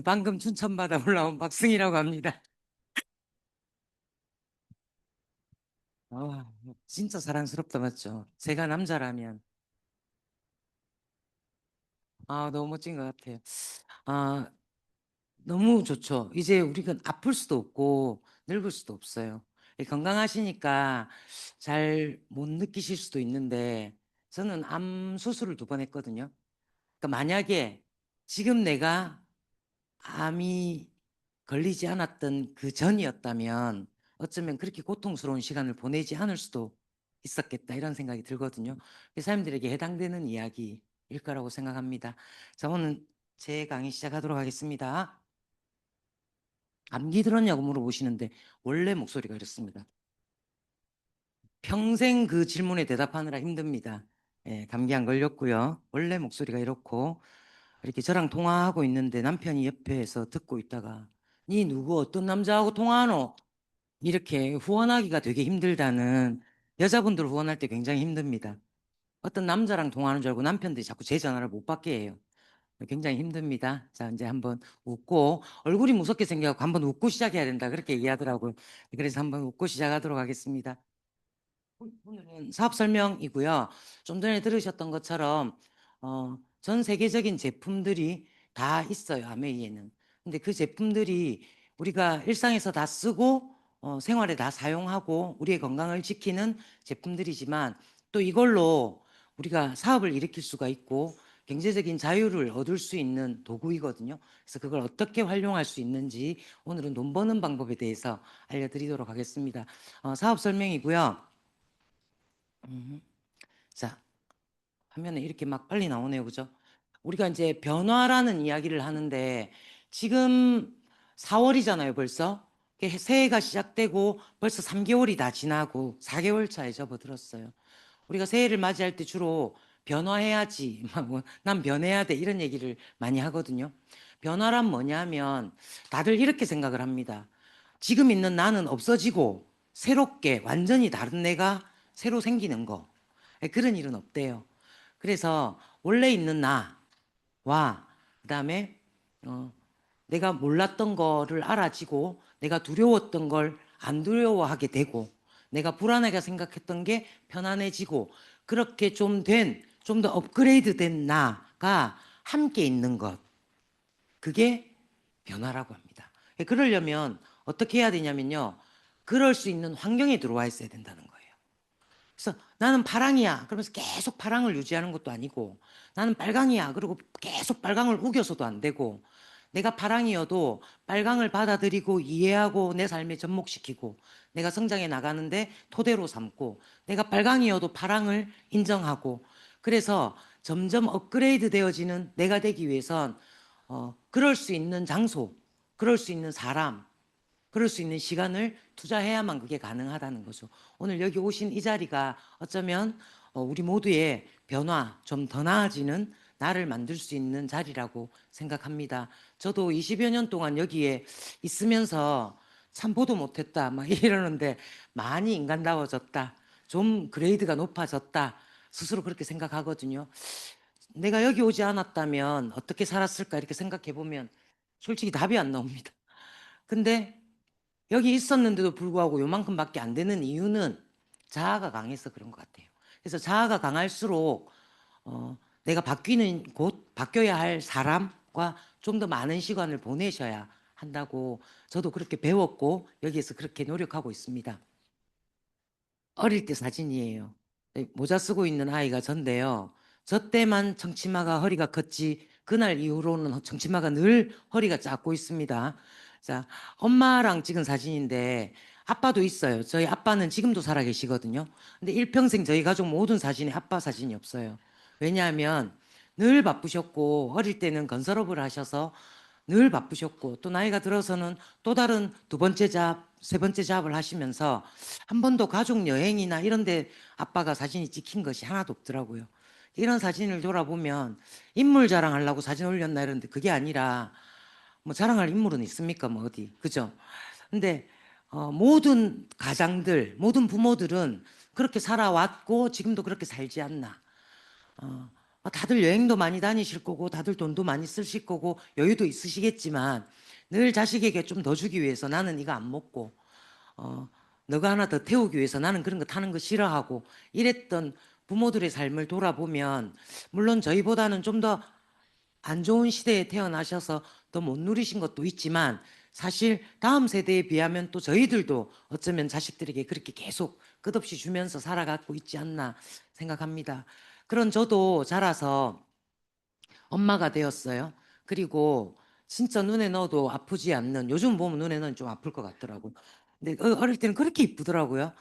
방금 춘천바다 올라온 박승희라고 합니다. 아, 진짜 사랑스럽다, 맞죠? 제가 남자라면, 너무 멋진 것 같아요. 아, 너무 좋죠. 이제 우리가 아플 수도 없고, 늙을 수도 없어요. 건강하시니까 잘 못 느끼실 수도 있는데, 저는 암 수술을 2번 했거든요. 그러니까 만약에 지금 내가 암이 걸리지 않았던 그 전이었다면 어쩌면 그렇게 고통스러운 시간을 보내지 않을 수도 있었겠다 이런 생각이 들거든요. 사람들에게 해당되는 이야기일 거라고 생각합니다. 자, 오늘 제 강의 시작하도록 하겠습니다. 감기 들었냐고 물어보시는데 원래 목소리가 이렇습니다. 평생 그 질문에 대답하느라 힘듭니다. 예, 감기 안 걸렸고요. 원래 목소리가 이렇고 이렇게 저랑 통화하고 있는데 남편이 옆에서 듣고 있다가 니 누구 어떤 남자하고 통화하노? 이렇게 후원하기가 되게 힘들다는, 여자분들 후원할 때 굉장히 힘듭니다. 어떤 남자랑 통화하는 줄 알고 남편들이 자꾸 제 전화를 못 받게 해요. 굉장히 힘듭니다. 자, 이제 한번 웃고, 얼굴이 무섭게 생겨서 한번 웃고 시작해야 된다 그렇게 얘기하더라고요. 그래서 한번 웃고 시작하도록 하겠습니다. 오늘은 사업 설명이고요. 좀 전에 들으셨던 것처럼 전 세계적인 제품들이 다 있어요, 아메이에는. 근데 그 제품들이 우리가 일상에서 다 쓰고 생활에 다 사용하고 우리의 건강을 지키는 제품들이지만, 또 이걸로 우리가 사업을 일으킬 수가 있고 경제적인 자유를 얻을 수 있는 도구이거든요. 그래서 그걸 어떻게 활용할 수 있는지 오늘은 돈 버는 방법에 대해서 알려드리도록 하겠습니다. 사업 설명이고요. 자, 화면에 이렇게 막 빨리 나오네요. 그죠? 우리가 이제 변화라는 이야기를 하는데 지금 4월이잖아요, 벌써. 새해가 시작되고 벌써 3개월이 다 지나고 4개월 차에 접어들었어요. 우리가 새해를 맞이할 때 주로 변화해야지, 난 변해야 돼 이런 얘기를 많이 하거든요. 변화란 뭐냐면 다들 이렇게 생각을 합니다. 지금 있는 나는 없어지고 새롭게 완전히 다른 내가 새로 생기는 거. 그런 일은 없대요. 그래서 원래 있는 나와 그다음에 어, 내가 몰랐던 거를 알아지고 내가 두려웠던 걸 안 두려워하게 되고 내가 불안하게 생각했던 게 편안해지고 그렇게 좀 더 업그레이드 된 나가 함께 있는 것, 그게 변화라고 합니다. 그러려면 어떻게 해야 되냐면요, 그럴 수 있는 환경에 들어와 있어야 된다는 거예요. 그래서 나는 파랑이야 그러면서 계속 파랑을 유지하는 것도 아니고, 나는 빨강이야 그리고 계속 빨강을 우겨서도 안 되고, 내가 파랑이어도 빨강을 받아들이고 이해하고 내 삶에 접목시키고 내가 성장해 나가는데 토대로 삼고, 내가 빨강이어도 파랑을 인정하고, 그래서 점점 업그레이드 되어지는 내가 되기 위해선 그럴 수 있는 장소, 그럴 수 있는 사람, 그럴 수 있는 시간을 투자해야만 그게 가능하다는 거죠. 오늘 여기 오신 이 자리가 어쩌면 우리 모두의 변화, 좀 더 나아지는 나를 만들 수 있는 자리라고 생각합니다. 저도 20여 년 동안 여기에 있으면서 참 보도 못했다 막 이러는데 많이 인간다워졌다, 좀 그레이드가 높아졌다, 스스로 그렇게 생각하거든요. 내가 여기 오지 않았다면 어떻게 살았을까 이렇게 생각해 보면 솔직히 답이 안 나옵니다. 근데 여기 있었는데도 불구하고 요만큼밖에 안 되는 이유는 자아가 강해서 그런 것 같아요. 그래서 자아가 강할수록 내가 바뀌는 곳, 바뀌어야 할 사람과 좀 더 많은 시간을 보내셔야 한다고 저도 그렇게 배웠고 여기에서 그렇게 노력하고 있습니다. 어릴 때 사진이에요. 네, 모자 쓰고 있는 아이가 전데요. 저 때만 청치마가 허리가 컸지 그날 이후로는 청치마가 늘 허리가 작고 있습니다. 자, 엄마랑 찍은 사진인데 아빠도 있어요. 저희 아빠는 지금도 살아 계시거든요. 근데 일평생 저희 가족 모든 사진에 아빠 사진이 없어요. 왜냐하면 늘 바쁘셨고 어릴 때는 건설업을 하셔서 늘 바쁘셨고, 또 나이가 들어서는 또 다른 2번째 잡, 3번째 잡을 하시면서 한 번도 가족 여행이나 이런 데 아빠가 사진이 찍힌 것이 하나도 없더라고요. 이런 사진을 돌아보면 인물 자랑하려고 사진 올렸나 이런데 그게 아니라, 뭐 자랑할 인물은 있습니까? 뭐 어디. 그죠? 근데 모든 가장들, 모든 부모들은 그렇게 살아왔고 지금도 그렇게 살지 않나. 어, 다들 여행도 많이 다니실 거고 다들 돈도 많이 쓰실 거고 여유도 있으시겠지만 늘 자식에게 좀 더 주기 위해서 나는 이거 안 먹고 어, 너가 하나 더 태우기 위해서 나는 그런 거 타는 거 싫어하고 이랬던 부모들의 삶을 돌아보면 물론 저희보다는 좀 더 안 좋은 시대에 태어나셔서 더 못 누리신 것도 있지만 사실 다음 세대에 비하면 또 저희들도 어쩌면 자식들에게 그렇게 계속 끝없이 주면서 살아가고 있지 않나 생각합니다. 그런 저도 자라서 엄마가 되었어요. 그리고 진짜 눈에 넣어도 아프지 않는, 요즘 보면 눈에 넣으면 좀 아플 것 같더라고. 근데 어릴 때는 그렇게 이쁘더라고요.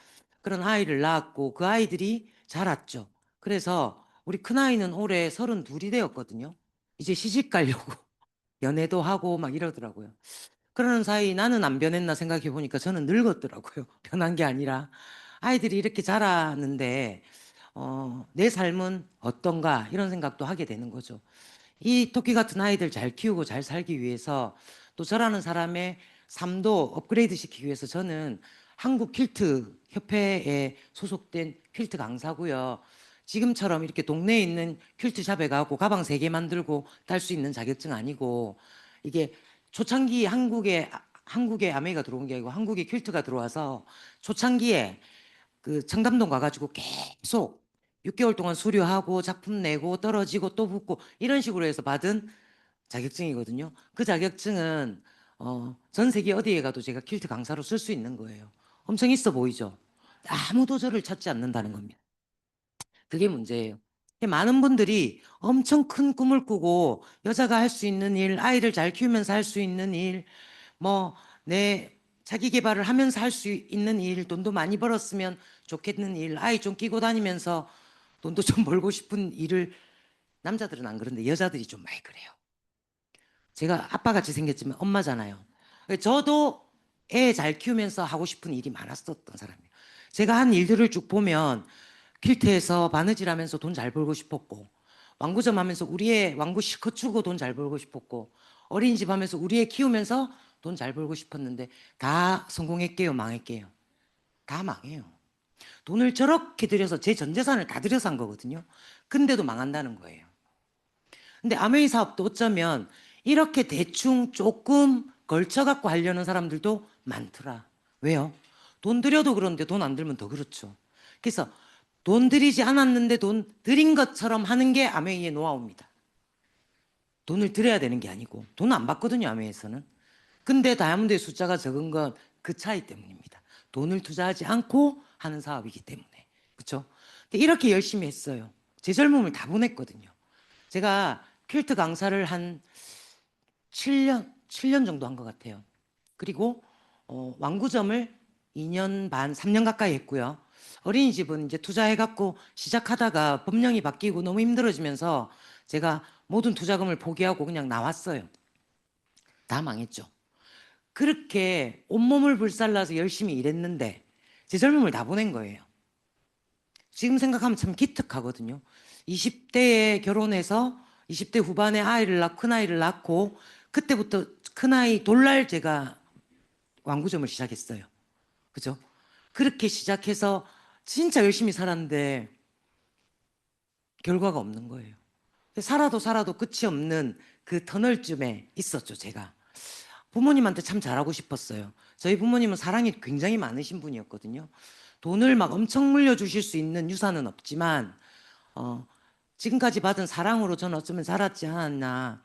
그런 아이를 낳았고 그 아이들이 자랐죠. 그래서 우리 큰아이는 올해 32이 되었거든요. 이제 시집 가려고 연애도 하고 막 이러더라고요. 그러는 사이 나는 안 변했나 생각해 보니까 저는 늙었더라고요. 변한 게 아니라 아이들이 이렇게 자라는데 내 삶은 어떤가 이런 생각도 하게 되는 거죠. 이 토끼 같은 아이들 잘 키우고 잘 살기 위해서 또 저라는 사람의 삶도 업그레이드 시키기 위해서 저는 한국 퀼트 협회에 소속된 퀼트 강사고요. 지금처럼 이렇게 동네에 있는 퀼트샵에 가고 가방 3개 만들고 딸 수 있는 자격증 아니고 이게 초창기 한국에 아메이가 들어온 게 아니고 한국에 퀼트가 들어와서 초창기에 그 청담동 가가지고 계속 6개월 동안 수료하고 작품 내고 떨어지고 또 붙고 이런 식으로 해서 받은 자격증이거든요. 그 자격증은 전 세계 어디에 가도 제가 퀼트 강사로 쓸 수 있는 거예요. 엄청 있어 보이죠? 아무도 저를 찾지 않는다는 겁니다. 그게 문제예요. 많은 분들이 엄청 큰 꿈을 꾸고 여자가 할 수 있는 일, 아이를 잘 키우면서 할 수 있는 일, 뭐 내 자기 개발을 하면서 할 수 있는 일, 돈도 많이 벌었으면 좋겠는 일, 아이 좀 끼고 다니면서 돈도 좀 벌고 싶은 일을 남자들은 안 그런데 여자들이 좀 많이 그래요. 제가 아빠같이 생겼지만 엄마잖아요. 저도 애 잘 키우면서 하고 싶은 일이 많았었던 사람이에요. 제가 한 일들을 쭉 보면 퀼트에서 바느질하면서 돈 잘 벌고 싶었고 왕구점 하면서 우리 애 왕구 실컷 주고 돈 잘 벌고 싶었고 어린이집 하면서 우리 애 키우면서 돈 잘 벌고 싶었는데 다 성공했게요, 망했게요? 다 망해요. 돈을 저렇게 들여서 제 전 재산을 다 들여서 한 거거든요. 근데도 망한다는 거예요. 근데 아메이 사업도 어쩌면 이렇게 대충 조금 걸쳐갖고 하려는 사람들도 많더라. 왜요? 돈 들여도 그런데 돈 안 들면 더 그렇죠. 그래서 돈 들이지 않았는데 돈 들인 것처럼 하는 게 아메이의 노하우입니다. 돈을 들여야 되는 게 아니고 돈 안 받거든요, 아메이에서는. 근데 다이아몬드의 숫자가 적은 건 그 차이 때문입니다. 돈을 투자하지 않고 하는 사업이기 때문에. 그렇죠? 이렇게 열심히 했어요. 제 젊음을 다 보냈거든요. 제가 퀼트 강사를 한 7년 정도 한 것 같아요. 그리고 왕구점을 2년 반, 3년 가까이 했고요. 어린이집은 이제 투자해갖고 시작하다가 법령이 바뀌고 너무 힘들어지면서 제가 모든 투자금을 포기하고 그냥 나왔어요. 다 망했죠. 그렇게 온몸을 불살라서 열심히 일했는데 제 젊음을 다 보낸 거예요. 지금 생각하면 참 기특하거든요. 20대에 결혼해서 20대 후반에 큰아이를 낳고 그때부터 큰아이 돌날 제가 완구점을 시작했어요. 그죠? 그렇게 시작해서 진짜 열심히 살았는데 결과가 없는 거예요. 살아도 살아도 끝이 없는 그 터널쯤에 있었죠, 제가. 부모님한테 참 잘하고 싶었어요. 저희 부모님은 사랑이 굉장히 많으신 분이었거든요. 돈을 막 엄청 물려주실 수 있는 유산은 없지만, 어, 지금까지 받은 사랑으로 저는 어쩌면 자랐지 않았나.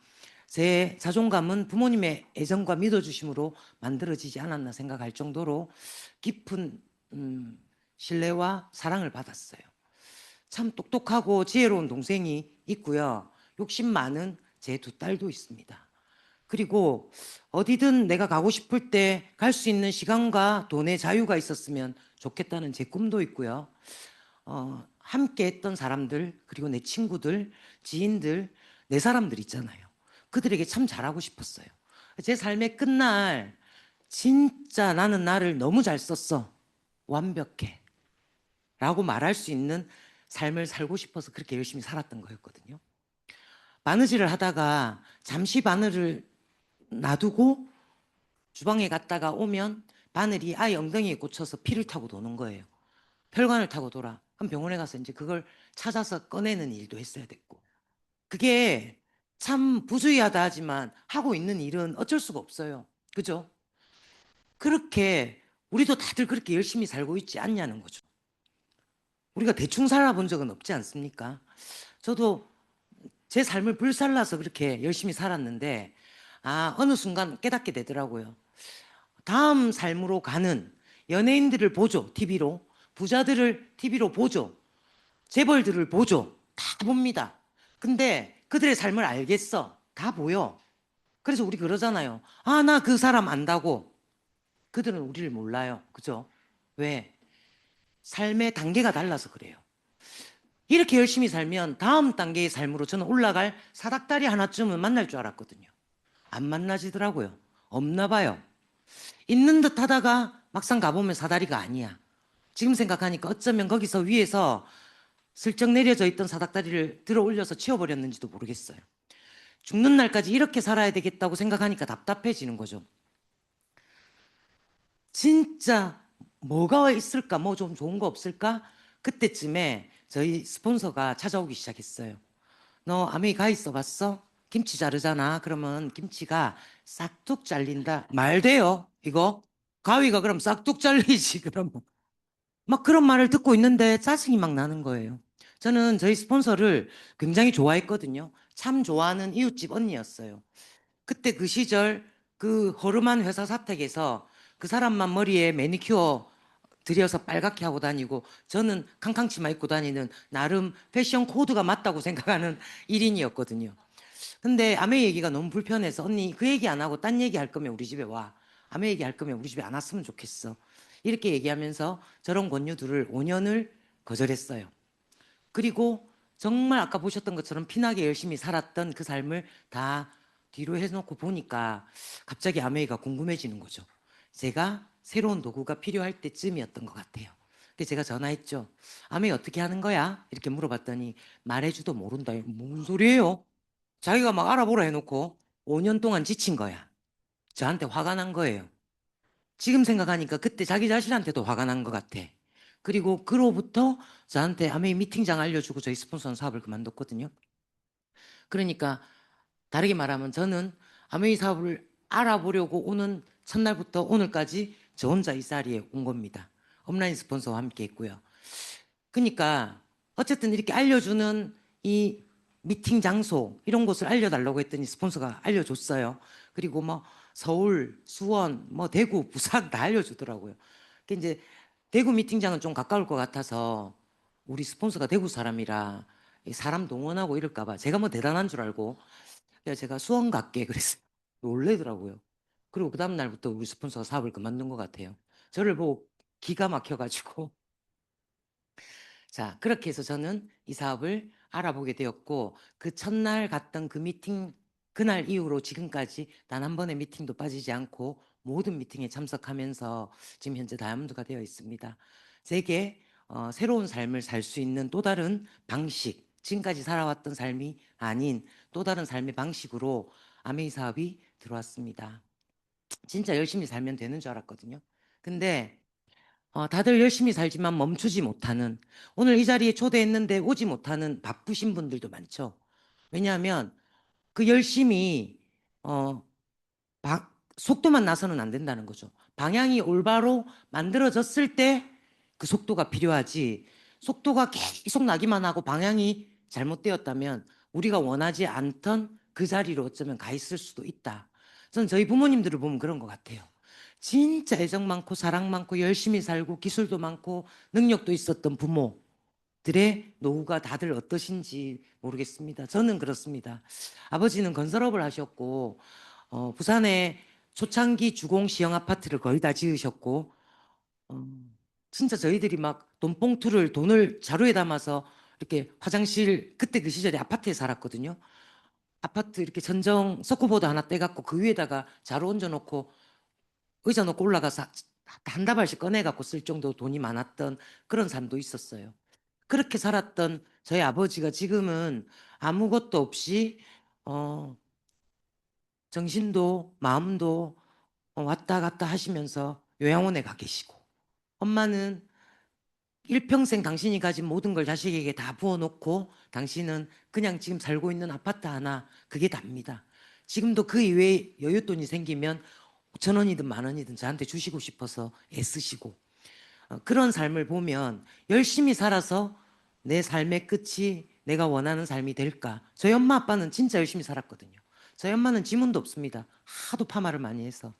제 자존감은 부모님의 애정과 믿어주심으로 만들어지지 않았나 생각할 정도로 깊은 신뢰와 사랑을 받았어요. 참 똑똑하고 지혜로운 동생이 있고요. 욕심 많은 제 두 딸도 있습니다. 그리고 어디든 내가 가고 싶을 때 갈 수 있는 시간과 돈의 자유가 있었으면 좋겠다는 제 꿈도 있고요. 함께 했던 사람들, 그리고 내 친구들, 지인들, 내 사람들 있잖아요. 그들에게 참 잘하고 싶었어요. 제 삶의 끝날, 진짜 나는 나를 너무 잘 썼어. 완벽해. 라고 말할 수 있는 삶을 살고 싶어서 그렇게 열심히 살았던 거였거든요. 바느질을 하다가 잠시 바늘을 놔두고 주방에 갔다가 오면 바늘이 아예 엉덩이에 꽂혀서 피를 타고 도는 거예요. 혈관을 타고 돌아. 그럼 병원에 가서 이제 그걸 찾아서 꺼내는 일도 했어야 됐고. 그게 참 부주의하다 하지만 하고 있는 일은 어쩔 수가 없어요. 그죠? 그렇게 우리도 다들 그렇게 열심히 살고 있지 않냐는 거죠. 우리가 대충 살아본 적은 없지 않습니까? 저도 제 삶을 불살라서 그렇게 열심히 살았는데, 어느 순간 깨닫게 되더라고요. 다음 삶으로 가는 연예인들을 보죠, TV로. 부자들을 TV로 보죠. 재벌들을 보죠. 다 봅니다. 근데 그들의 삶을 알겠어. 다 보여. 그래서 우리 그러잖아요. 나 그 사람 안다고. 그들은 우리를 몰라요. 그죠? 왜? 삶의 단계가 달라서 그래요. 이렇게 열심히 살면 다음 단계의 삶으로 저는 올라갈 사닥다리 하나쯤은 만날 줄 알았거든요. 안 만나지더라고요. 없나 봐요. 있는 듯 하다가 막상 가보면 사다리가 아니야. 지금 생각하니까 어쩌면 거기서 위에서 슬쩍 내려져 있던 사닥다리를 들어 올려서 치워버렸는지도 모르겠어요. 죽는 날까지 이렇게 살아야 되겠다고 생각하니까 답답해지는 거죠. 진짜 뭐가 있을까? 뭐 좀 좋은 거 없을까? 그때쯤에 저희 스폰서가 찾아오기 시작했어요. 너 아메리 가 있어 봤어? 김치 자르잖아. 그러면 김치가 싹둑 잘린다. 말 돼요, 이거? 가위가 그럼 싹둑 잘리지, 그러면. 막 그런 말을 듣고 있는데 짜증이 막 나는 거예요. 저는 저희 스폰서를 굉장히 좋아했거든요. 참 좋아하는 이웃집 언니였어요. 그때 그 시절 그 허름한 회사 사택에서 그 사람만 머리에 매니큐어 들여서 빨갛게 하고 다니고 저는 캉캉치마 입고 다니는 나름 패션 코드가 맞다고 생각하는 1인이었거든요. 근데 아메 얘기가 너무 불편해서 언니 그 얘기 안 하고 딴 얘기 할 거면 우리 집에 와. 아메 얘기 할 거면 우리 집에 안 왔으면 좋겠어. 이렇게 얘기하면서 저런 권유들을 5년을 거절했어요. 그리고 정말 아까 보셨던 것처럼 피나게 열심히 살았던 그 삶을 다 뒤로 해놓고 보니까 갑자기 아메이가 궁금해지는 거죠. 제가 새로운 도구가 필요할 때쯤이었던 것 같아요. 그래서 제가 전화했죠. 아메이 어떻게 하는 거야? 이렇게 물어봤더니 말해주도 모른다. 뭔 소리예요? 자기가 막 알아보라 해놓고 5년 동안 지친 거야. 저한테 화가 난 거예요. 지금 생각하니까 그때 자기 자신한테도 화가 난 것 같아. 그리고 그로부터 저한테 아메이 미팅장 알려주고 저희 스폰서 사업을 그만뒀거든요. 그러니까 다르게 말하면 저는 아메이 사업을 알아보려고 오는 첫날부터 오늘까지 저 혼자 이 자리에 온 겁니다. 업라인 스폰서와 함께 했고요. 그러니까 어쨌든 이렇게 알려주는 이 미팅 장소 이런 곳을 알려달라고 했더니 스폰서가 알려줬어요. 그리고 뭐 서울, 수원, 뭐 대구, 부산 다 알려주더라고요. 그 이제 대구 미팅장은 좀 가까울 것 같아서 우리 스폰서가 대구 사람이라 사람 동원하고 이럴까 봐 제가 뭐 대단한 줄 알고 그래서 제가 수원 갈게 그랬어요. 놀래더라고요. 그리고 그 다음 날부터 우리 스폰서가 사업을 그만둔 것 같아요. 저를 보고 기가 막혀가지고 자, 그렇게 해서 저는 이 사업을 알아보게 되었고, 그 첫날 갔던 그 미팅, 그날 이후로 지금까지 단 한 번의 미팅도 빠지지 않고 모든 미팅에 참석하면서 지금 현재 다이아몬드가 되어 있습니다. 제게 새로운 삶을 살 수 있는 또 다른 방식, 지금까지 살아왔던 삶이 아닌 또 다른 삶의 방식으로 아메이 사업이 들어왔습니다. 진짜 열심히 살면 되는 줄 알았거든요. 근데 다들 열심히 살지만 멈추지 못하는 오늘 이 자리에 초대했는데 오지 못하는 바쁘신 분들도 많죠. 왜냐하면 그 열심히 어, 속도만 나서는 안 된다는 거죠. 방향이 올바로 만들어졌을 때 그 속도가 필요하지. 속도가 계속 나기만 하고 방향이 잘못되었다면 우리가 원하지 않던 그 자리로 어쩌면 가 있을 수도 있다. 저는 저희 부모님들을 보면 그런 것 같아요. 진짜 애정 많고 사랑 많고 열심히 살고 기술도 많고 능력도 있었던 부모들의 노후가 다들 어떠신지 모르겠습니다. 저는 그렇습니다. 아버지는 건설업을 하셨고 부산에 초창기 주공 시형 아파트를 거의 다 지으셨고 어, 진짜 저희들이 막 돈봉투를 돈을 자루에 담아서 이렇게 화장실 그때 그 시절에 아파트에 살았거든요. 아파트 이렇게 전정 석고보드 하나 떼갖고 그 위에다가 자루 얹어놓고 의자 놓고 올라가서 한 다발씩 꺼내갖고 쓸 정도 돈이 많았던 그런 삶도 있었어요. 그렇게 살았던 저희 아버지가 지금은 아무것도 없이 어, 정신도 마음도 왔다 갔다 하시면서 요양원에 가 계시고 엄마는 일평생 당신이 가진 모든 걸 자식에게 다 부어놓고 당신은 그냥 지금 살고 있는 아파트 하나 그게 답니다. 지금도 그 이외에 여윳돈이 생기면 5천 원이든 10,000원이든 저한테 주시고 싶어서 애쓰시고 그런 삶을 보면 열심히 살아서 내 삶의 끝이 내가 원하는 삶이 될까? 저희 엄마 아빠는 진짜 열심히 살았거든요. 저희 엄마는 지문도 없습니다. 하도 파마를 많이 해서.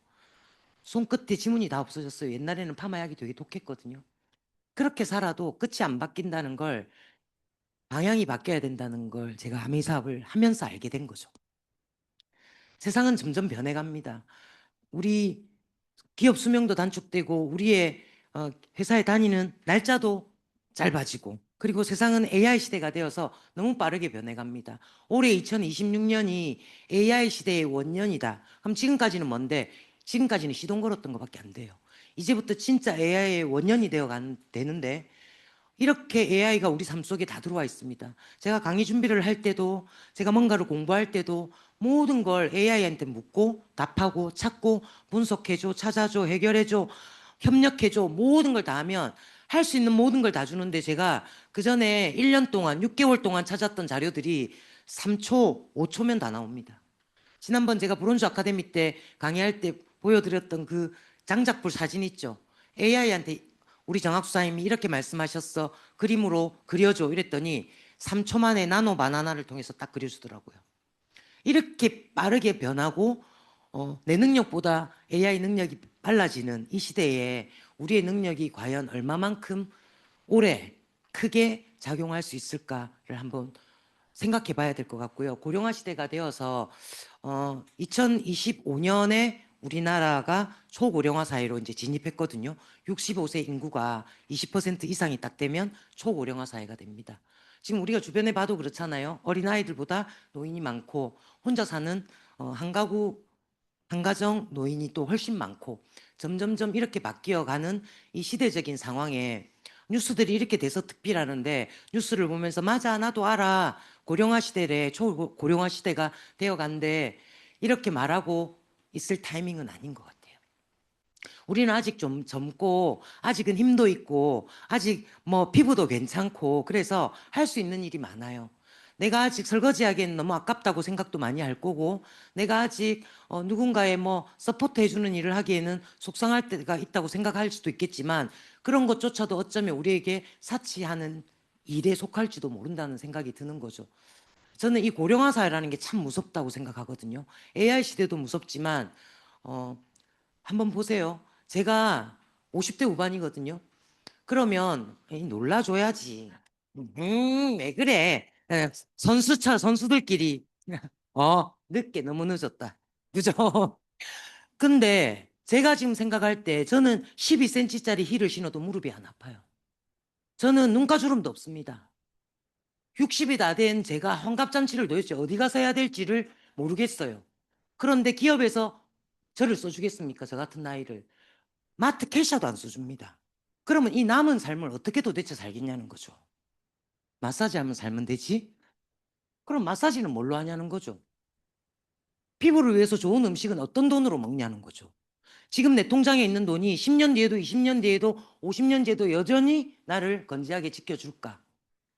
손끝에 지문이 다 없어졌어요. 옛날에는 파마약이 되게 독했거든요. 그렇게 살아도 끝이 안 바뀐다는 걸, 방향이 바뀌어야 된다는 걸 제가 아미 사업을 하면서 알게 된 거죠. 세상은 점점 변해갑니다. 우리 기업 수명도 단축되고 우리의 회사에 다니는 날짜도 짧아지고 그리고 세상은 AI 시대가 되어서 너무 빠르게 변해갑니다. 올해 2026년이 AI 시대의 원년이다. 그럼 지금까지는 뭔데? 지금까지는 시동 걸었던 것밖에 안 돼요. 이제부터 진짜 AI의 원년이 되는데 이렇게 AI가 우리 삶 속에 다 들어와 있습니다. 제가 강의 준비를 할 때도 제가 뭔가를 공부할 때도 모든 걸 AI한테 묻고 답하고 찾고 분석해줘, 찾아줘, 해결해줘, 협력해줘 모든 걸 다 하면 할 수 있는 모든 걸 다 주는데 제가 그 전에 1년 동안 6개월 동안 찾았던 자료들이 3초, 5초면 다 나옵니다. 지난번 제가 브론즈 아카데미 때 강의할 때 보여드렸던 그 장작불 사진 있죠. AI한테 우리 정학수사님이 이렇게 말씀하셨어. 그림으로 그려줘. 이랬더니 3초 만에 나노 바나나를 통해서 딱 그려주더라고요. 이렇게 빠르게 변하고 내 능력보다 AI 능력이 빨라지는 이 시대에 우리의 능력이 과연 얼마만큼 오래 크게 작용할 수 있을까를 한번 생각해 봐야 될 것 같고요. 고령화 시대가 되어서 2025년에 우리나라가 초고령화 사회로 이제 진입했거든요. 65세 인구가 20% 이상이 딱 되면 초고령화 사회가 됩니다. 지금 우리가 주변에 봐도 그렇잖아요. 어린아이들보다 노인이 많고 혼자 사는 한 가구 한 가정 노인이 또 훨씬 많고 점점점 이렇게 바뀌어가는 이 시대적인 상황에 뉴스들이 이렇게 돼서 특비라는데 뉴스를 보면서 맞아 나도 알아 고령화 시대래 초고령화 시대가 되어간대 이렇게 말하고 있을 타이밍은 아닌 것 같아요. 우리는 아직 좀 젊고 아직은 힘도 있고 아직 뭐 피부도 괜찮고 그래서 할 수 있는 일이 많아요. 내가 아직 설거지하기엔 너무 아깝다고 생각도 많이 할 거고 내가 아직 누군가의 뭐 서포트 해주는 일을 하기에는 속상할 때가 있다고 생각할 수도 있겠지만 그런 것조차도 어쩌면 우리에게 사치하는 일에 속할지도 모른다는 생각이 드는 거죠. 저는 이 고령화 사회라는 게 참 무섭다고 생각하거든요. AI 시대도 무섭지만 어, 한번 보세요. 제가 50대 후반이거든요. 그러면 에이, 놀라줘야지. 왜 그래? 선수들끼리 늦게 너무 늦었다. 그죠? 근데 제가 지금 생각할 때 저는 12cm짜리 힐을 신어도 무릎이 안 아파요. 저는 눈가주름도 없습니다. 60이 다 된 제가 환갑잔치를 도대체 어디 가서 해야 될지를 모르겠어요. 그런데 기업에서 저를 써주겠습니까? 저 같은 나이를. 마트 캐셔도 안 써줍니다. 그러면 이 남은 삶을 어떻게 도대체 살겠냐는 거죠. 마사지 하면 살면 되지? 그럼 마사지는 뭘로 하냐는 거죠. 피부를 위해서 좋은 음식은 어떤 돈으로 먹냐는 거죠. 지금 내 통장에 있는 돈이 10년 뒤에도 20년 뒤에도 50년 뒤에도 여전히 나를 건재하게 지켜줄까?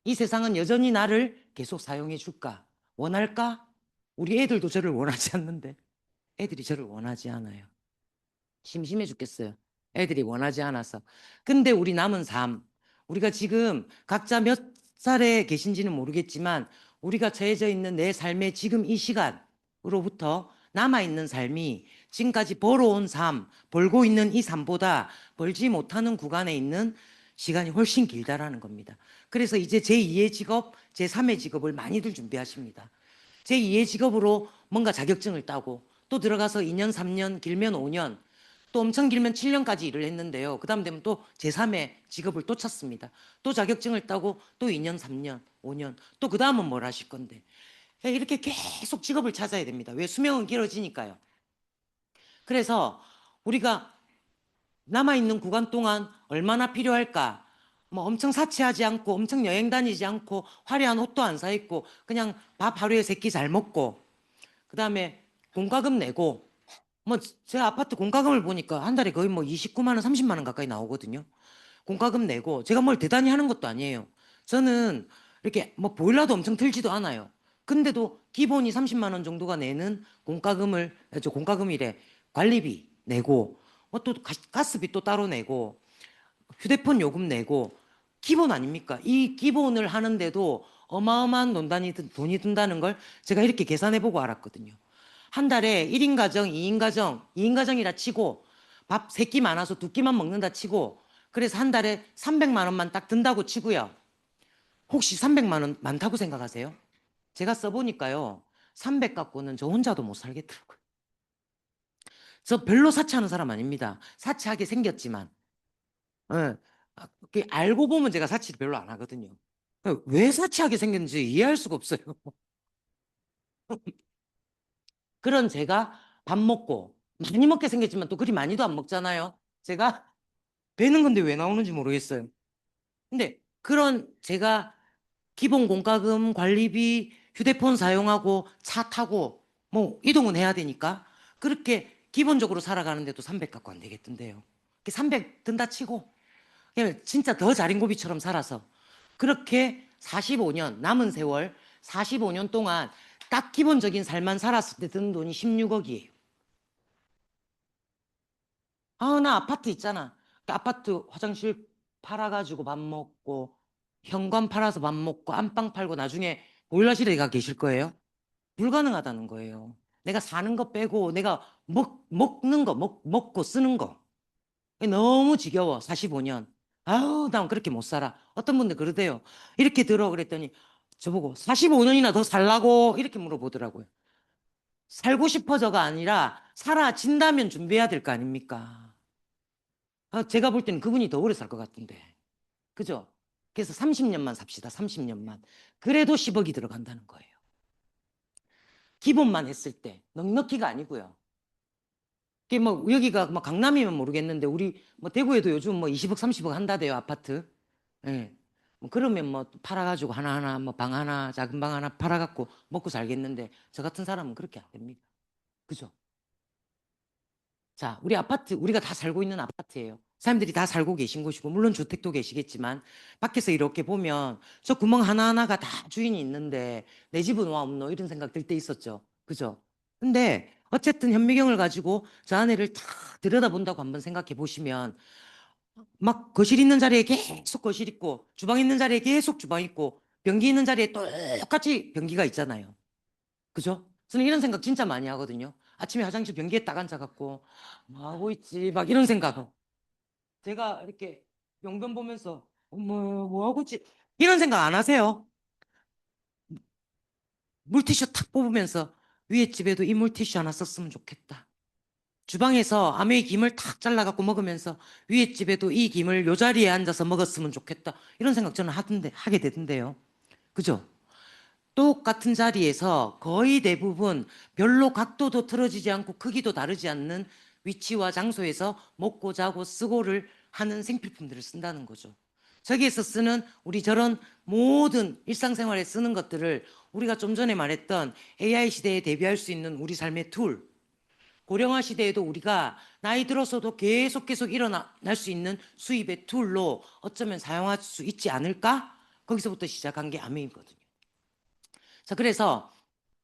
이 세상은 여전히 나를 계속 사용해 줄까? 원할까? 우리 애들도 저를 원하지 않는데 애들이 저를 원하지 않아요. 심심해 죽겠어요. 애들이 원하지 않아서. 근데 우리 남은 삶, 우리가 지금 각자 몇 살에 계신지는 모르겠지만 우리가 처해져 있는 내 삶의 지금 이 시간으로부터 남아있는 삶이 지금까지 벌어온 삶, 벌고 있는 이 삶보다 벌지 못하는 구간에 있는 시간이 훨씬 길다라는 겁니다. 그래서 이제 제2의 직업, 제3의 직업을 많이들 준비하십니다. 제2의 직업으로 뭔가 자격증을 따고 또 들어가서 2년, 3년, 길면 5년, 또 엄청 길면 7년까지 일을 했는데요. 그 다음 되면 또 제3의 직업을 또 찾습니다. 또 자격증을 따고 또 2년, 3년, 5년, 또 그 다음은 뭘 하실 건데. 이렇게 계속 직업을 찾아야 됩니다. 왜? 수명은 길어지니까요. 그래서 우리가 남아있는 구간 동안 얼마나 필요할까? 뭐 엄청 사치하지 않고 엄청 여행 다니지 않고 화려한 옷도 안 사 입고 그냥 밥 하루에 세 끼 잘 먹고 그다음에 공과금 내고 뭐 제 아파트 공과금을 보니까 한 달에 거의 뭐 29만 원, 30만 원 가까이 나오거든요. 공과금 내고 제가 뭘 대단히 하는 것도 아니에요. 저는 이렇게 뭐 보일러도 엄청 틀지도 않아요. 근데도 기본이 30만 원 정도가 내는 공과금을 저 공과금이래 관리비 내고 뭐 또 가스비 또 따로 내고 휴대폰 요금 내고 기본 아닙니까? 이 기본을 하는데도 어마어마한 돈이 든다는 걸 제가 이렇게 계산해보고 알았거든요. 한 달에 1인 가정, 2인 가정, 2인 가정이라 치고 밥 3끼 많아서 2끼만 먹는다 치고 그래서 한 달에 300만 원만 딱 든다고 치고요. 혹시 300만 원 많다고 생각하세요? 제가 써보니까요. 300 갖고는 저 혼자도 못 살겠더라고요. 저 별로 사치하는 사람 아닙니다. 사치하게 생겼지만. 예. 알고 보면 제가 사치를 별로 안 하거든요. 왜 사치하게 생겼는지 이해할 수가 없어요. 그런 제가 밥 먹고 많이 먹게 생겼지만 또 그리 많이도 안 먹잖아요. 제가 배는 건데 왜 나오는지 모르겠어요. 근데 그런 제가 기본 공과금, 관리비, 휴대폰 사용하고 차 타고 뭐 이동은 해야 되니까 그렇게 기본적으로 살아가는데도 300 갖고 안 되겠던데요. 300 든다 치고 그냥 진짜 더 자린고비처럼 살아서 그렇게 45년 남은 세월 45년 동안 딱 기본적인 삶만 살았을 때 든 돈이 16억이에요. 아, 나 아파트 있잖아. 그 아파트 화장실 팔아가지고 밥 먹고 현관 팔아서 밥 먹고 안방 팔고 나중에 보일러실에 가 계실 거예요. 불가능하다는 거예요. 내가 사는 거 빼고 내가 먹는 거 먹고 쓰는 거 너무 지겨워. 45년. 아우, 난 그렇게 못 살아. 어떤 분들 그러대요. 이렇게 들어 그랬더니 저보고 45년이나 더 살라고 이렇게 물어보더라고요. 살고 싶어서가 아니라 살아진다면 준비해야 될 거 아닙니까? 아, 제가 볼 때는 그분이 더 오래 살 것 같은데. 그죠? 그래서 30년만 삽시다. 30년만. 그래도 10억이 들어간다는 거예요. 기본만 했을 때. 넉넉히가 아니고요. 그게 뭐 여기가 뭐 강남이면 모르겠는데 우리 뭐 대구에도 요즘 뭐 20억 30억 한다대요 아파트. 예. 뭐 그러면 뭐 팔아가지고 하나하나 뭐 방 하나 작은 방 하나 팔아갖고 먹고 살겠는데 저 같은 사람은 그렇게 안 됩니다. 그죠? 자, 우리 아파트 우리가 다 살고 있는 아파트예요. 사람들이 다 살고 계신 곳이고 물론 주택도 계시겠지만 밖에서 이렇게 보면 저 구멍 하나하나가 다 주인이 있는데 내 집은 와 없노 이런 생각 들 때 있었죠. 그죠? 근데 어쨌든 현미경을 가지고 저 아내를 다 들여다본다고 한번 생각해 보시면 막 거실 있는 자리에 계속 거실 있고 주방 있는 자리에 계속 주방 있고 변기 있는 자리에 똑같이 변기가 있잖아요. 그죠? 저는 이런 생각 진짜 많이 하거든요. 아침에 화장실 변기에 딱 앉아갖고 뭐 하고 있지 막 이런 생각. 제가 이렇게 용변 보면서 뭐 하고 있지 이런 생각 안 하세요? 물티슈 탁 뽑으면서 위에 집에도 이 물티슈 하나 썼으면 좋겠다. 주방에서 아메이 김을 탁 잘라갖고 먹으면서 위에 집에도 이 김을 요 자리에 앉아서 먹었으면 좋겠다. 이런 생각 저는 하게 되던데요. 그죠? 똑같은 자리에서 거의 대부분 별로 각도도 틀어지지 않고 크기도 다르지 않는 위치와 장소에서 먹고 자고 쓰고를 하는 생필품들을 쓴다는 거죠. 저기에서 쓰는 우리 저런 모든 일상생활에 쓰는 것들을 우리가 좀 전에 말했던 AI 시대에 대비할 수 있는 우리 삶의 툴, 고령화 시대에도 우리가 나이 들어서도 계속 일어날 수 있는 수입의 툴로 어쩌면 사용할 수 있지 않을까? 거기서부터 시작한 게 아메이거든요. 자, 그래서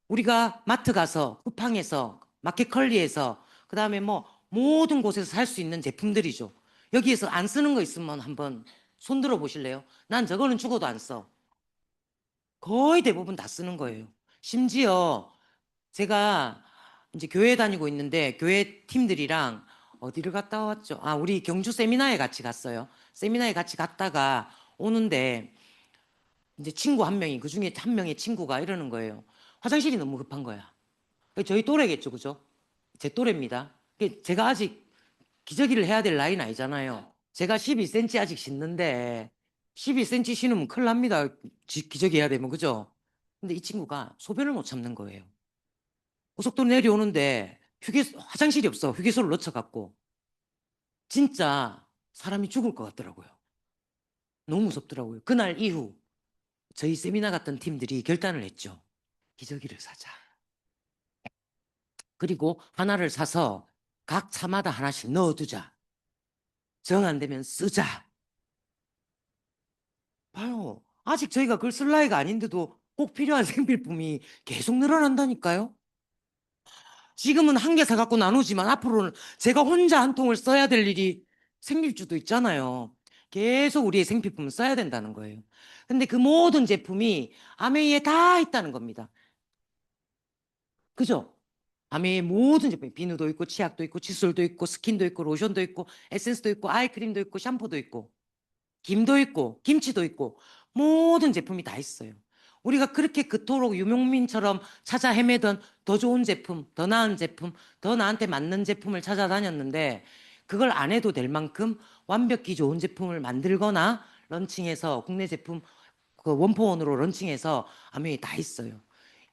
우리가 마트 가서, 쿠팡에서, 마켓컬리에서, 그 다음에 뭐 모든 곳에서 살 수 있는 제품들이죠. 여기에서 안 쓰는 거 있으면 한번 손 들어 보실래요? 난 저거는 죽어도 안 써. 거의 대부분 다 쓰는 거예요. 심지어 제가 이제 교회 다니고 있는데 교회 팀들이랑 어디를 갔다 왔죠? 아, 우리 경주 세미나에 같이 갔어요. 세미나에 같이 갔다가 오는데 이제 친구 한 명이 그 중에 한 명의 친구가 이러는 거예요. 화장실이 너무 급한 거야. 저희 또래겠죠, 그죠? 제 또래입니다. 제가 아직 기저귀를 해야 될 나이는 아니잖아요. 제가 12cm 아직 신는데 12cm 신으면 큰일 납니다. 기저귀 해야 되면 그죠? 근데 이 친구가 소변을 못 참는 거예요. 고속도로 내려오는데 화장실이 없어. 휴게소를 놓쳐갖고 진짜 사람이 죽을 것 같더라고요. 너무 무섭더라고요. 그날 이후 저희 세미나 갔던 팀들이 결단을 했죠. 기저귀를 사자. 그리고 하나를 사서 각 차마다 하나씩 넣어두자. 정 안 되면 쓰자. 봐요. 아직 저희가 그걸 쓸 나이가 아닌데도 꼭 필요한 생필품이 계속 늘어난다니까요. 지금은 한 개 사갖고 나누지만 앞으로는 제가 혼자 한 통을 써야 될 일이 생길 수도 있잖아요. 계속 우리의 생필품을 써야 된다는 거예요. 근데 그 모든 제품이 아메이에 다 있다는 겁니다. 그죠? 아메이의 모든 제품, 비누도 있고, 치약도 있고, 칫솔도 있고, 스킨도 있고, 로션도 있고, 에센스도 있고, 아이크림도 있고, 샴푸도 있고, 김도 있고, 김치도 있고, 모든 제품이 다 있어요. 우리가 그렇게 그토록 유명민처럼 찾아 헤매던 더 좋은 제품, 더 나은 제품, 더 나한테 맞는 제품을 찾아다녔는데, 그걸 안 해도 될 만큼 완벽히 좋은 제품을 만들거나 런칭해서 국내 제품 그 원포원으로 런칭해서 아메이 다 있어요.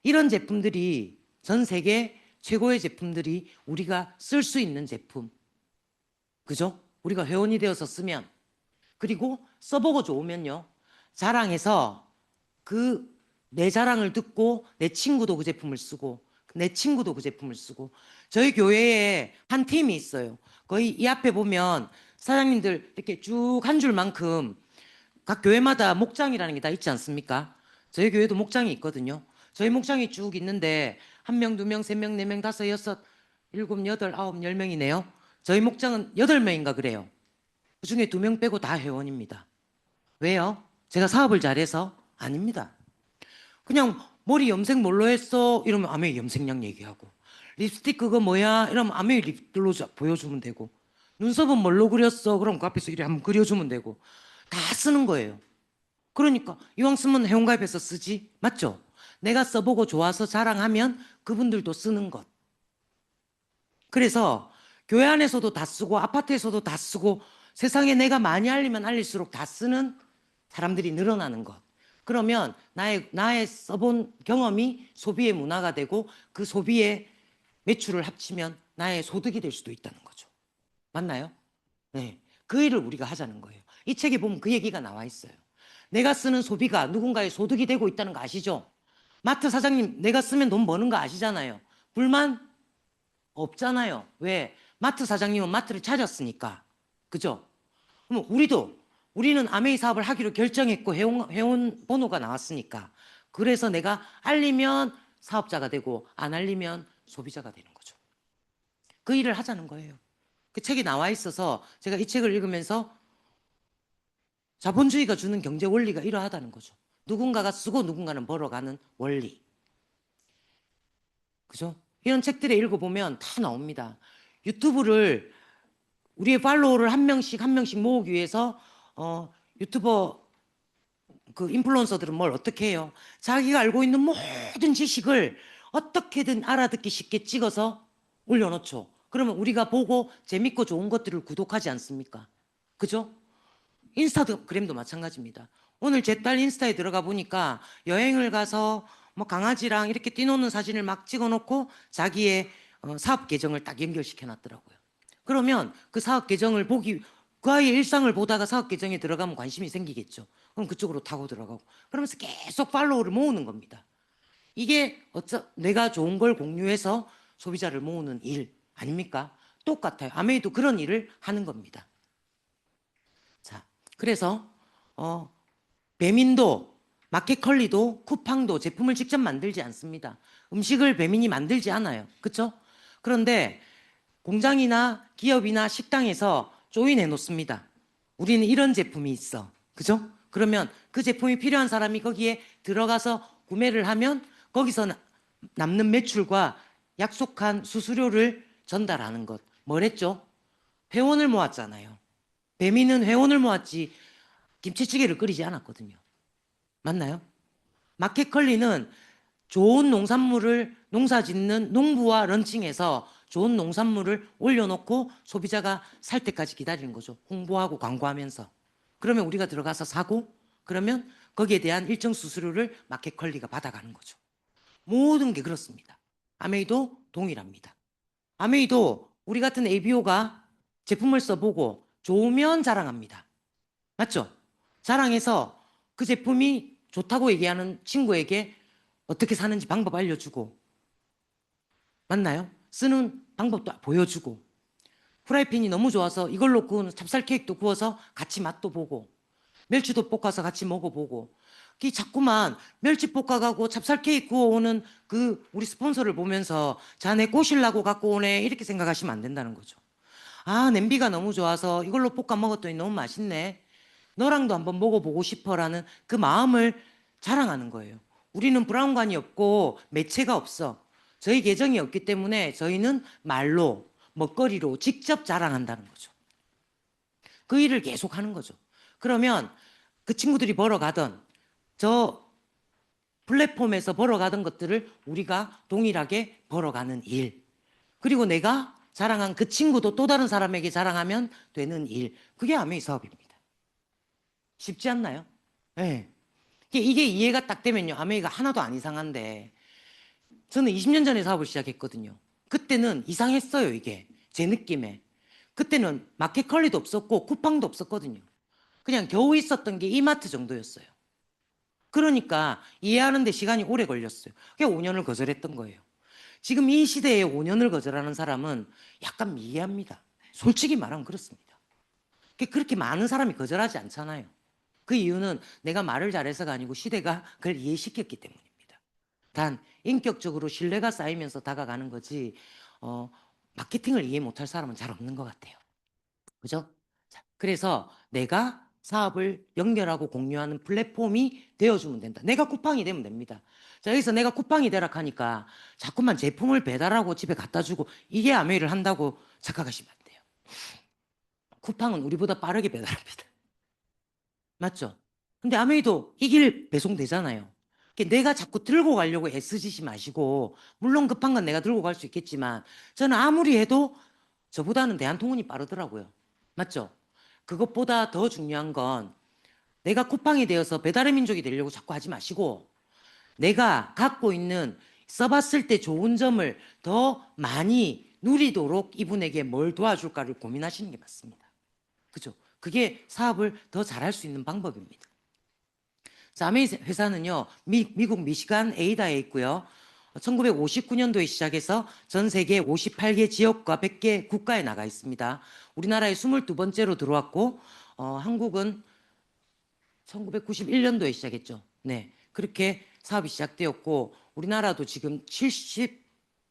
이런 제품들이 전 세계 최고의 제품들이 우리가 쓸 수 있는 제품. 그죠? 우리가 회원이 되어서 쓰면 그리고 써보고 좋으면요. 자랑해서 그 내 자랑을 듣고 내 친구도 그 제품을 쓰고 내 친구도 그 제품을 쓰고 저희 교회에 한 팀이 있어요. 거의 이 앞에 보면 사장님들 이렇게 쭉 한 줄만큼 각 교회마다 목장이라는 게 다 있지 않습니까? 저희 교회도 목장이 있거든요. 저희 목장이 쭉 있는데 한 명, 두 명, 세 명, 네 명, 다섯, 여섯, 일곱, 여덟, 아홉, 열 명이네요. 저희 목장은 여덟 명인가 그래요. 그중에 두 명 빼고 다 회원입니다. 왜요? 제가 사업을 잘해서? 아닙니다. 그냥 머리 염색 뭘로 했어? 이러면 아메이 염색약 얘기하고 립스틱 그거 뭐야? 이러면 아메이 립글로 보여주면 되고 눈썹은 뭘로 그렸어? 그럼 그 앞에서 이렇게 한번 그려주면 되고 다 쓰는 거예요. 그러니까 이왕 쓰면 회원가입해서 쓰지. 맞죠? 내가 써보고 좋아서 자랑하면 그분들도 쓰는 것. 그래서 교회 안에서도 다 쓰고 아파트에서도 다 쓰고 세상에 내가 많이 알리면 알릴수록 다 쓰는 사람들이 늘어나는 것. 그러면 나의 써본 경험이 소비의 문화가 되고 그 소비의 매출을 합치면 나의 소득이 될 수도 있다는 거죠. 맞나요? 네. 그 일을 우리가 하자는 거예요. 이 책에 보면 그 얘기가 나와 있어요. 내가 쓰는 소비가 누군가의 소득이 되고 있다는 거 아시죠? 마트 사장님, 내가 쓰면 돈 버는 거 아시잖아요. 불만 없잖아요. 왜? 마트 사장님은 마트를 찾았으니까. 그죠? 그럼 우리는 아메이 사업을 하기로 결정했고 회원 번호가 나왔으니까. 그래서 내가 알리면 사업자가 되고 안 알리면 소비자가 되는 거죠. 그 일을 하자는 거예요. 그 책이 나와 있어서 제가 이 책을 읽으면서 자본주의가 주는 경제 원리가 이러하다는 거죠. 누군가가 쓰고 누군가는 벌어가는 원리. 그죠? 이런 책들에 읽어보면 다 나옵니다. 유튜브를 우리의 팔로워를 한 명씩 한 명씩 모으기 위해서 유튜버 그 인플루언서들은 뭘 어떻게 해요? 자기가 알고 있는 모든 지식을 어떻게든 알아듣기 쉽게 찍어서 올려놓죠. 그러면 우리가 보고 재밌고 좋은 것들을 구독하지 않습니까? 그죠? 인스타그램도 마찬가지입니다. 오늘 제 딸 인스타에 들어가 보니까 여행을 가서 뭐 강아지랑 이렇게 뛰노는 사진을 막 찍어놓고 자기의 사업 계정을 딱 연결시켜 놨더라고요. 그러면 그 사업 계정을 보기 그 아이의 일상을 보다가 사업 계정에 들어가면 관심이 생기겠죠. 그럼 그쪽으로 타고 들어가고 그러면서 계속 팔로우를 모으는 겁니다. 이게 내가 좋은 걸 공유해서 소비자를 모으는 일 아닙니까? 똑같아요. 아메이도 그런 일을 하는 겁니다. 자, 그래서 배민도 마켓컬리도 쿠팡도 제품을 직접 만들지 않습니다. 음식을 배민이 만들지 않아요. 그렇죠? 그런데 공장이나 기업이나 식당에서 조인해 놓습니다. 우리는 이런 제품이 있어. 그죠? 그러면 그 제품이 필요한 사람이 거기에 들어가서 구매를 하면 거기서 남는 매출과 약속한 수수료를 전달하는 것. 뭐랬죠? 회원을 모았잖아요. 배민은 회원을 모았지 김치찌개를 끓이지 않았거든요. 맞나요? 마켓컬리는 좋은 농산물을 농사 짓는 농부와 런칭해서 좋은 농산물을 올려놓고 소비자가 살 때까지 기다리는 거죠. 홍보하고 광고하면서. 그러면 우리가 들어가서 사고 그러면 거기에 대한 일정 수수료를 마켓컬리가 받아가는 거죠. 모든 게 그렇습니다. 아메이도 동일합니다. 아메이도 우리 같은 ABO가 제품을 써보고 좋으면 자랑합니다. 맞죠? 자랑해서 그 제품이 좋다고 얘기하는 친구에게 어떻게 사는지 방법 알려주고, 맞나요? 쓰는 방법도 보여주고, 프라이팬이 너무 좋아서 이걸로 구운 찹쌀 케이크도 구워서 같이 맛도 보고, 멸치도 볶아서 같이 먹어보고. 이 자꾸만 멸치 볶아가고 찹쌀 케이크 구워오는 그 우리 스폰서를 보면서 자네 꼬실라고 갖고 오네 이렇게 생각하시면 안 된다는 거죠. 아, 냄비가 너무 좋아서 이걸로 볶아 먹었더니 너무 맛있네. 너랑도 한번 먹어보고 싶어라는 그 마음을 자랑하는 거예요. 우리는 브라운관이 없고 매체가 없어. 저희 계정이 없기 때문에 저희는 말로, 먹거리로 직접 자랑한다는 거죠. 그 일을 계속 하는 거죠. 그러면 그 친구들이 벌어가던 저 플랫폼에서 벌어가던 것들을 우리가 동일하게 벌어가는 일. 그리고 내가 자랑한 그 친구도 또 다른 사람에게 자랑하면 되는 일. 그게 아메이 사업입니다. 쉽지 않나요? 네. 이게 이해가 딱 되면요. 아메이가 하나도 안 이상한데 저는 20년 전에 사업을 시작했거든요. 그때는 이상했어요, 이게. 제 느낌에. 그때는 마켓컬리도 없었고 쿠팡도 없었거든요. 그냥 겨우 있었던 게 이마트 정도였어요. 그러니까 이해하는데 시간이 오래 걸렸어요. 그냥 5년을 거절했던 거예요. 지금 이 시대에 5년을 거절하는 사람은 약간 미개합니다. 솔직히 말하면 그렇습니다. 그렇게 많은 사람이 거절하지 않잖아요. 그 이유는 내가 말을 잘해서가 아니고 시대가 그걸 이해시켰기 때문입니다. 단 인격적으로 신뢰가 쌓이면서 다가가는 거지 마케팅을 이해 못할 사람은 잘 없는 것 같아요. 그죠? 자, 그래서 내가 사업을 연결하고 공유하는 플랫폼이 되어주면 된다. 내가 쿠팡이 되면 됩니다. 자, 여기서 내가 쿠팡이 되라 하니까 자꾸만 제품을 배달하고 집에 갖다 주고 이게 아메이를 한다고 착각하시면 안 돼요. 쿠팡은 우리보다 빠르게 배달합니다. 맞죠? 근데 아메이도 이 길 배송되잖아요. 내가 자꾸 들고 가려고 애쓰지 마시고, 물론 급한 건 내가 들고 갈 수 있겠지만, 저는 아무리 해도 저보다는 대한통운이 빠르더라고요. 맞죠? 그것보다 더 중요한 건 내가 쿠팡이 되어서 배달의 민족이 되려고 자꾸 하지 마시고, 내가 갖고 있는 써봤을 때 좋은 점을 더 많이 누리도록 이분에게 뭘 도와줄까를 고민하시는 게 맞습니다. 그죠? 그게 사업을 더 잘할 수 있는 방법입니다. 자, 아메이 회사는요, 미국 미시간 에이다에 있고요. 1959년도에 시작해서 전 세계 58개 지역과 100개 국가에 나가 있습니다. 우리나라에 22번째로 들어왔고, 한국은 1991년도에 시작했죠. 네. 그렇게 사업이 시작되었고, 우리나라도 지금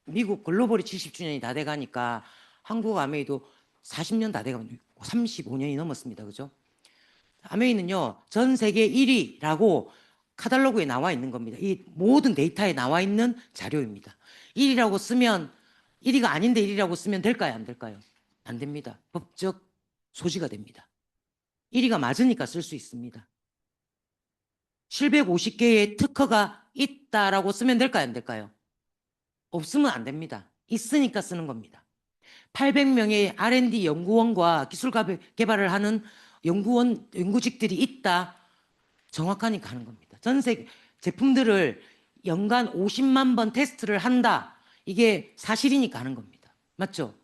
미국 글로벌이 70주년이 다 돼가니까 한국 아메이도 40년 다 돼가고 35년이 넘었습니다. 그죠? 아메이는요, 전 세계 1위라고 카탈로그에 나와 있는 겁니다. 이 모든 데이터에 나와 있는 자료입니다. 1위라고 쓰면, 1위가 아닌데 1위라고 쓰면 될까요? 안 될까요? 안 됩니다. 법적 소지가 됩니다. 1위가 맞으니까 쓸 수 있습니다. 750개의 특허가 있다라고 쓰면 될까요? 안 될까요? 없으면 안 됩니다. 있으니까 쓰는 겁니다. 800명의 R&D 연구원과 기술 개발을 하는 연구직들이 있다. 정확하니까 하는 겁니다. 전 세계 제품들을 연간 50만 번 테스트를 한다. 이게 사실이니까 하는 겁니다. 맞죠?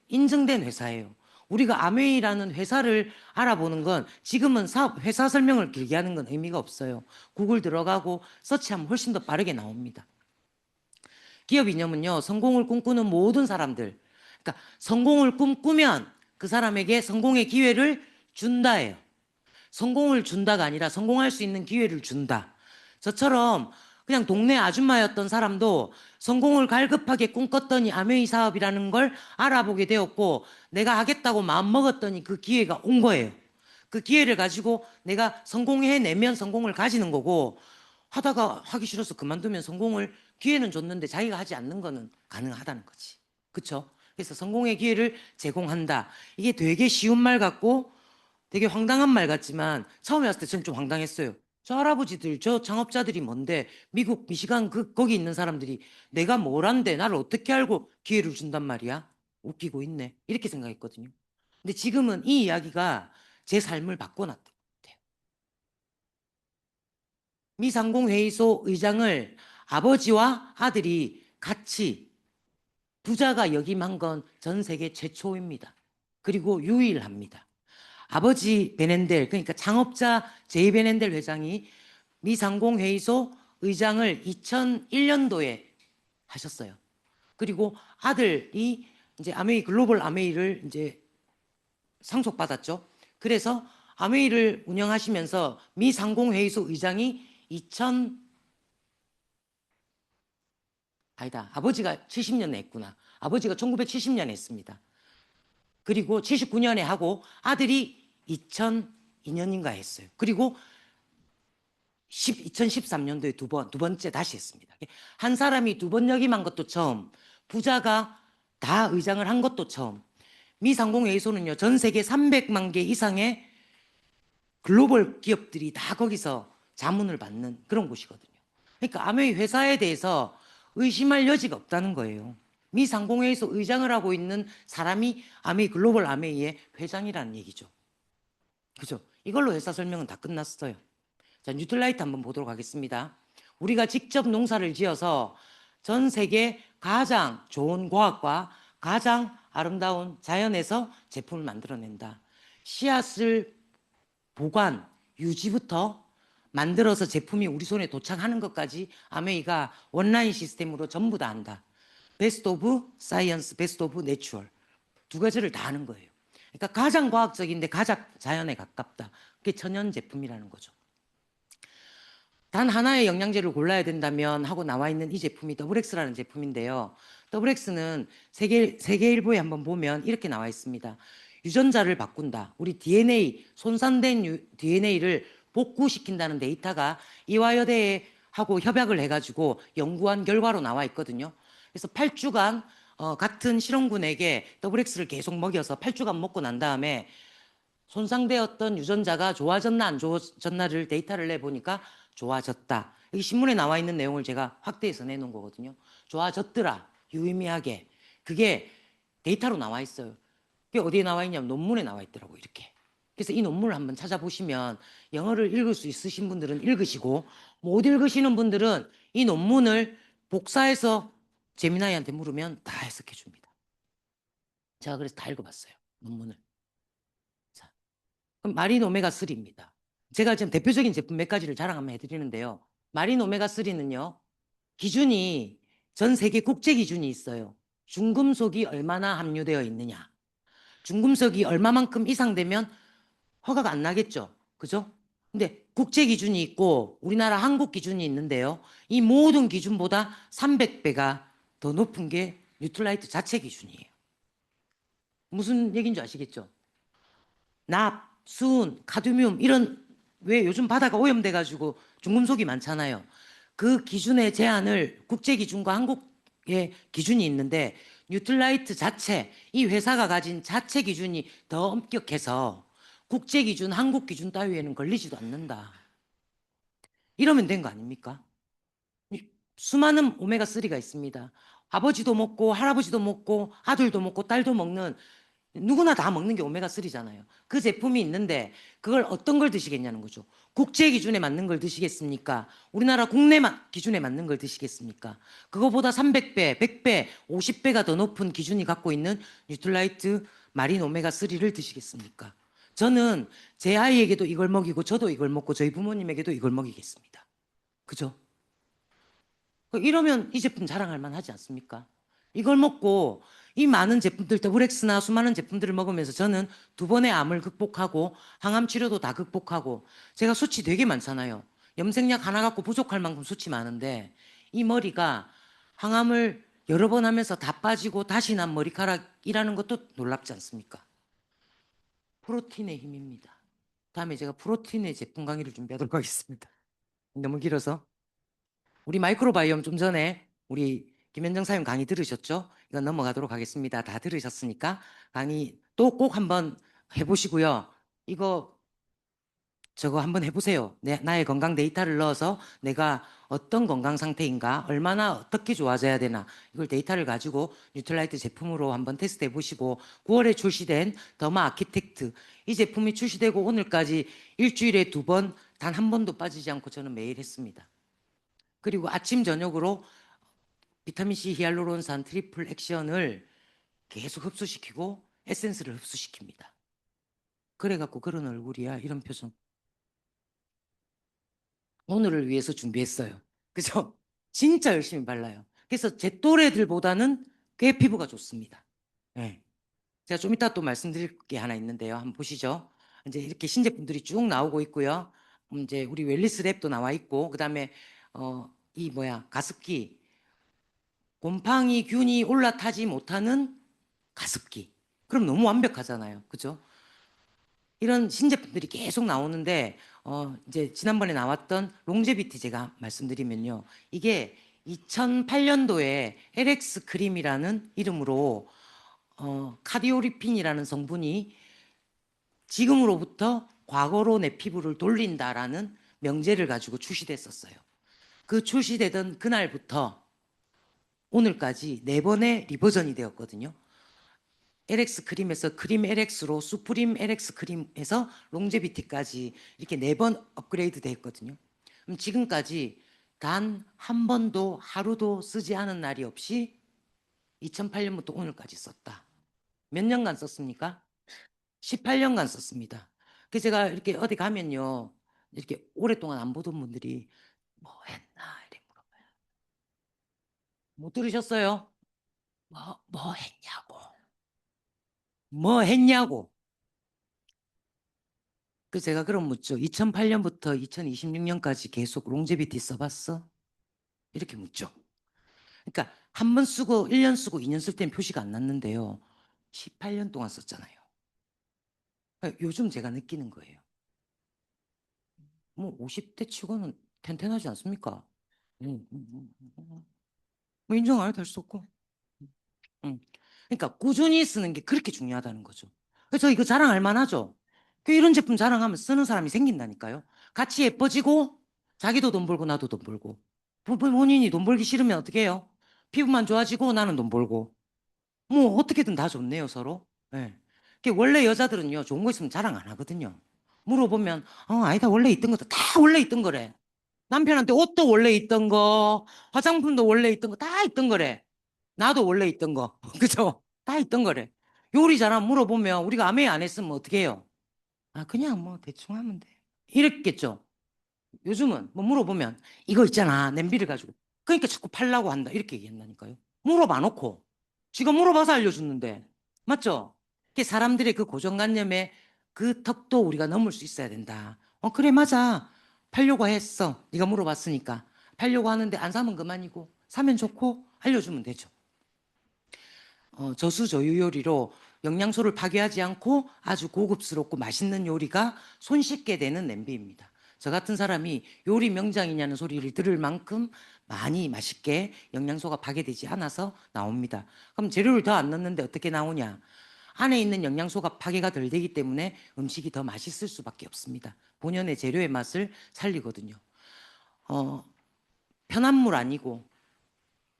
인증된 회사예요. 우리가 아메이라는 회사를 알아보는 건 지금은 회사 설명을 길게 하는 건 의미가 없어요. 구글 들어가고 서치하면 훨씬 더 빠르게 나옵니다. 기업 이념은요, 성공을 꿈꾸는 모든 사람들, 그러니까 성공을 꿈꾸면 그 사람에게 성공의 기회를 준다예요. 성공을 준다가 아니라 성공할 수 있는 기회를 준다. 저처럼 그냥 동네 아줌마였던 사람도 성공을 갈급하게 꿈꿨더니 아메이 사업이라는 걸 알아보게 되었고 내가 하겠다고 마음먹었더니 그 기회가 온 거예요. 그 기회를 가지고 내가 성공해내면 성공을 가지는 거고 하다가 하기 싫어서 그만두면 기회는 줬는데 자기가 하지 않는 거는 가능하다는 거지. 그쵸? 그래서 성공의 기회를 제공한다. 이게 되게 쉬운 말 같고 되게 황당한 말 같지만 처음에 왔을 때 저는 좀 황당했어요. 저 할아버지들, 저 창업자들이 뭔데 미국 미시간 거기 있는 사람들이 내가 뭘 한데 나를 어떻게 알고 기회를 준단 말이야? 웃기고 있네. 이렇게 생각했거든요. 근데 지금은 이 이야기가 제 삶을 바꿔놨던 것 같아요. 미상공회의소 의장을 아버지와 아들이 같이 부자가 역임한 건 전 세계 최초입니다. 그리고 유일합니다. 아버지 베넨델, 그러니까 창업자 제이 베넨델 회장이 미상공회의소 의장을 2001년도에 하셨어요. 그리고 아들이 이제 글로벌 아메이를 이제 상속받았죠. 그래서 아메이를 운영하시면서 미 상공회의소 의장이 2000 아니다. 아버지가 70년에 했구나. 아버지가 1970년에 했습니다. 그리고 79년에 하고 아들이 2002년인가 했어요. 그리고 2013년도에 두 번째 다시 했습니다. 한 사람이 두 번 역임한 것도 처음, 부자가 다 의장을 한 것도 처음. 미 상공회의소는요, 전 세계 300만 개 이상의 글로벌 기업들이 다 거기서 자문을 받는 그런 곳이거든요. 그러니까 아메이 회사에 대해서 의심할 여지가 없다는 거예요. 미 상공회의소 의장을 하고 있는 사람이 아메이 글로벌 아메이의 회장이라는 얘기죠. 그죠? 이걸로 회사 설명은 다 끝났어요. 자, 뉴트라이트 한번 보도록 하겠습니다. 우리가 직접 농사를 지어서 전 세계 가장 좋은 과학과 가장 아름다운 자연에서 제품을 만들어낸다. 씨앗을 보관, 유지부터 만들어서 제품이 우리 손에 도착하는 것까지 아메이가 원라인 시스템으로 전부 다 한다. 베스트 오브 사이언스, 베스트 오브 내추럴. 두 가지를 다 하는 거예요. 그러니까 가장 과학적인데 가장 자연에 가깝다. 그게 천연 제품이라는 거죠. 단 하나의 영양제를 골라야 된다면 하고 나와 있는 이 제품이 더블엑스라는 제품인데요. 더블엑스는 세계일보에 한번 보면 이렇게 나와 있습니다. 유전자를 바꾼다. 우리 DNA, 손상된 DNA를 복구시킨다는 데이터가 이화여대하고 협약을 해가지고 연구한 결과로 나와 있거든요. 그래서 8주간 같은 실험군에게 더블엑스를 계속 먹여서 8주간 먹고 난 다음에 손상되었던 유전자가 좋아졌나 안 좋아졌나를 데이터를 내보니까 좋아졌다. 여기 신문에 나와 있는 내용을 제가 확대해서 내놓은 거거든요. 좋아졌더라. 유의미하게. 그게 데이터로 나와 있어요. 그게 어디에 나와 있냐면 논문에 나와 있더라고 이렇게. 그래서 이 논문을 한번 찾아보시면 영어를 읽을 수 있으신 분들은 읽으시고 못 읽으시는 분들은 이 논문을 복사해서 제미나이한테 물으면 다 해석해 줍니다. 제가 그래서 다 읽어봤어요. 논문을. 자, 그럼 마린 오메가 3입니다. 제가 지금 대표적인 제품 몇 가지를 자랑 한번 해드리는데요. 마린 오메가 3는요. 기준이 전 세계 국제 기준이 있어요. 중금속이 얼마나 함유되어 있느냐. 중금속이 얼마만큼 이상 되면 허가가 안 나겠죠. 그죠? 근데 국제 기준이 있고 우리나라 한국 기준이 있는데요. 이 모든 기준보다 300배가 더 높은 게 뉴트라이트 자체 기준이에요. 무슨 얘기인지 아시겠죠? 납, 수은, 카드뮴 이런 왜 요즘 바다가 오염돼가지고 중금속이 많잖아요. 그 기준의 제한을 국제 기준과 한국의 기준이 있는데 뉴트라이트 자체 이 회사가 가진 자체 기준이 더 엄격해서 국제 기준, 한국 기준 따위에는 걸리지도 않는다. 이러면 된 거 아닙니까? 수많은 오메가3가 있습니다. 아버지도 먹고 할아버지도 먹고 아들도 먹고 딸도 먹는 누구나 다 먹는 게 오메가3잖아요. 그 제품이 있는데 그걸 어떤 걸 드시겠냐는 거죠. 국제 기준에 맞는 걸 드시겠습니까? 우리나라 국내 기준에 맞는 걸 드시겠습니까? 그거보다 300배, 100배, 50배가 더 높은 기준이 갖고 있는 뉴트라이트 마린 오메가3를 드시겠습니까? 저는 제 아이에게도 이걸 먹이고 저도 이걸 먹고 저희 부모님에게도 이걸 먹이겠습니다. 그죠? 이러면 이 제품 자랑할 만하지 않습니까? 이걸 먹고 이 많은 제품들, 더블엑스나 수많은 제품들을 먹으면서 저는 두 번의 암을 극복하고 항암 치료도 다 극복하고 제가 수치 되게 많잖아요. 염색약 하나 갖고 부족할 만큼 수치 많은데 이 머리가 항암을 여러 번 하면서 다 빠지고 다시 난 머리카락이라는 것도 놀랍지 않습니까? 프로틴의 힘입니다. 다음에 제가 프로틴의 제품 강의를 준비하도록 하겠습니다. 너무 길어서. 우리 마이크로바이옴 좀 전에 우리 김현정 사님 강의 들으셨죠? 이건 넘어가도록 하겠습니다. 다 들으셨으니까 강의 또 꼭 한번 해보시고요. 이거 저거 한번 해보세요. 나의 건강 데이터를 넣어서 내가 어떤 건강 상태인가, 얼마나 어떻게 좋아져야 되나 이걸 데이터를 가지고 뉴트라이트 제품으로 한번 테스트 해보시고 9월에 출시된 더마 아키텍트 이 제품이 출시되고 오늘까지 일주일에 2번 단 한 번도 빠지지 않고 저는 매일 했습니다. 그리고 아침 저녁으로 비타민C 히알루론산 트리플 액션을 계속 흡수시키고 에센스를 흡수시킵니다. 그래갖고 그런 얼굴이야 이런 표정. 오늘을 위해서 준비했어요. 그죠? 진짜 열심히 발라요. 그래서 제 또래들보다는 꽤 피부가 좋습니다. 네. 제가 좀 이따 또 말씀드릴 게 하나 있는데요. 한번 보시죠. 이제 이렇게 신제품들이 쭉 나오고 있고요. 이제 우리 웰리스 랩도 나와 있고, 그다음에 이 뭐야 가습기, 곰팡이 균이 올라타지 못하는 가습기. 그럼 너무 완벽하잖아요, 그죠? 이런 신제품들이 계속 나오는데 이제 지난번에 나왔던 롱제비티 제가 말씀드리면요. 이게 2008년도에 LX 크림이라는 이름으로 카디오리핀이라는 성분이 지금으로부터 과거로 내 피부를 돌린다라는 명제를 가지고 출시됐었어요. 그 출시되던 그날부터 오늘까지 네 번의 리버전이 되었거든요. LX 크림에서 크림 LX로 수프림 LX 크림에서 롱제비티까지 이렇게 네 번 업그레이드 됐거든요. 그럼 지금까지 단 한 번도 하루도 쓰지 않은 날이 없이 2008년부터 오늘까지 썼다. 몇 년간 썼습니까? 18년간 썼습니다. 그래서 제가 이렇게 어디 가면요. 이렇게 오랫동안 안 보던 분들이 뭐 했나 이렇게 물어봐요. 못 들으셨어요? 뭐 했냐고. 뭐 했냐고. 그 제가 그럼 묻죠. 2008년부터 2026년까지 계속 롱제비티 써봤어? 이렇게 묻죠. 그러니까 한 번 쓰고 1년 쓰고 2년 쓸 때는 표시가 안 났는데요. 18년 동안 썼잖아요. 그러니까 요즘 제가 느끼는 거예요. 뭐 50대 치고는 텐텐하지 않습니까? 뭐 인정 안 해도 할 수 없고. 음. 그러니까 꾸준히 쓰는 게 그렇게 중요하다는 거죠. 그래서 이거 자랑할 만하죠. 그 이런 제품 자랑하면 쓰는 사람이 생긴다니까요. 같이 예뻐지고 자기도 돈 벌고 나도 돈 벌고. 본인이 돈 벌기 싫으면 어떻게 해요? 피부만 좋아지고 나는 돈 벌고. 뭐 어떻게든 다 좋네요 서로. 예. 원래 여자들은요 좋은 거 있으면 자랑 안 하거든요. 물어보면 아니다 원래 있던 것도 다 원래 있던 거래. 남편한테 옷도 원래 있던 거, 화장품도 원래 있던 거 다 있던 거래. 나도 원래 있던 거. 그죠? 다 있던 거래. 요리 잘하면 물어보면 우리가 아메 안 했으면 어떻게 해요? 아, 그냥 뭐 대충 하면 돼. 이랬겠죠. 요즘은 뭐 물어보면 이거 있잖아. 냄비를 가지고. 그러니까 자꾸 팔라고 한다. 이렇게 얘기한다니까요. 물어봐 놓고. 지가 물어봐서 알려줬는데. 맞죠? 사람들의 그 고정관념에 그 턱도 우리가 넘을 수 있어야 된다. 그래, 맞아. 팔려고 했어. 네가 물어봤으니까. 팔려고 하는데 안 사면 그만이고. 사면 좋고 알려주면 되죠. 저수저유 요리로 영양소를 파괴하지 않고 아주 고급스럽고 맛있는 요리가 손쉽게 되는 냄비입니다. 저 같은 사람이 요리 명장이냐는 소리를 들을 만큼 많이 맛있게 영양소가 파괴되지 않아서 나옵니다. 그럼 재료를 더 안 넣는데 어떻게 나오냐? 안에 있는 영양소가 파괴가 덜 되기 때문에 음식이 더 맛있을 수밖에 없습니다. 본연의 재료의 맛을 살리거든요. 어, 편한 물 아니고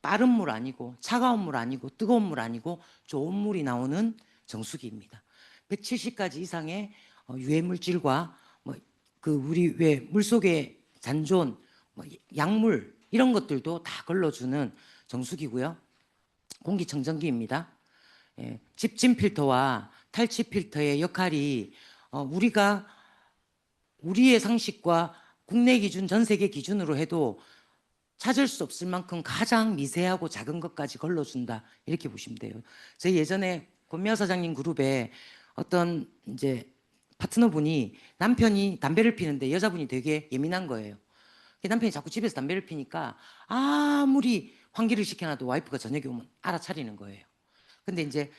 빠른 물 아니고 차가운 물 아니고 뜨거운 물 아니고 좋은 물이 나오는 정수기입니다. 170가지 이상의 유해 물질과 뭐 그 우리 왜 물속에 잔존, 뭐 약물 이런 것들도 다 걸러주는 정수기고요. 공기청정기입니다. 예, 집진 필터와 탈취 필터의 역할이 우리가 우리의 상식과 국내 기준, 전 세계 기준으로 해도 찾을 수 없을 만큼 가장 미세하고 작은 것까지 걸러준다. 이렇게 보시면 돼요. 저희 예전에 권미화 사장님 그룹에 어떤 이제 파트너분이 남편이 담배를 피는데 여자분이 되게 예민한 거예요. 남편이 자꾸 집에서 담배를 피니까 아무리 환기를 시켜놔도 와이프가 저녁에 오면 알아차리는 거예요. 근데 이제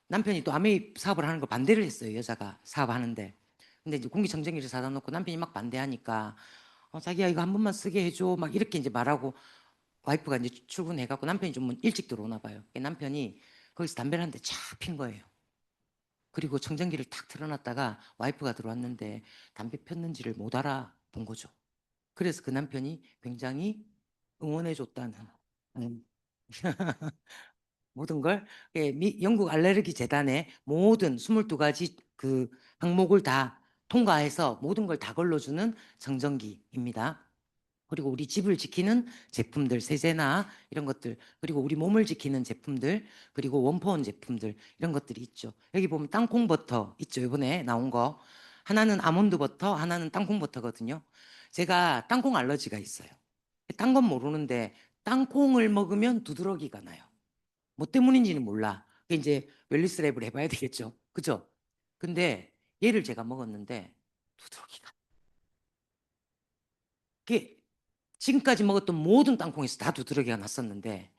남편이 또 아메이 사업을 하는 걸 반대를 했어요. 여자가 사업하는데. 근데 이제 공기청정기를 사다 놓고 남편이 막 반대하니까 자기야 이거 한 번만 쓰게 해줘 막 이렇게 이제 말하고 와이프가 이제 출근해갖고 남편이 좀 일찍 들어오나 봐요. 남편이 거기서 담배를 한 대 쫙 핀 거예요. 그리고 청정기를 탁 틀어놨다가 와이프가 들어왔는데 담배 폈는지를 못 알아본 거죠. 그래서 그 남편이 굉장히 응원해줬다는 모든 걸 영국 알레르기 재단의 모든 22가지 그 항목을 다 통과해서 모든 걸 다 걸러주는 청정기입니다. 그리고 우리 집을 지키는 제품들, 세제나 이런 것들, 그리고 우리 몸을 지키는 제품들, 그리고 원포원 제품들, 이런 것들이 있죠. 여기 보면 땅콩 버터 있죠. 이번에 나온 거. 하나는 아몬드 버터, 하나는 땅콩 버터거든요. 제가 땅콩 알러지가 있어요. 딴 건 모르는데 땅콩을 먹으면 두드러기가 나요. 뭐 때문인지는 몰라. 이제 웰리스 랩을 해봐야 되겠죠. 그죠? 근데 얘를 제가 먹었는데 두드러기가. 그게 지금까지 먹었던 모든 땅콩에서 다 두드러기가 났었는데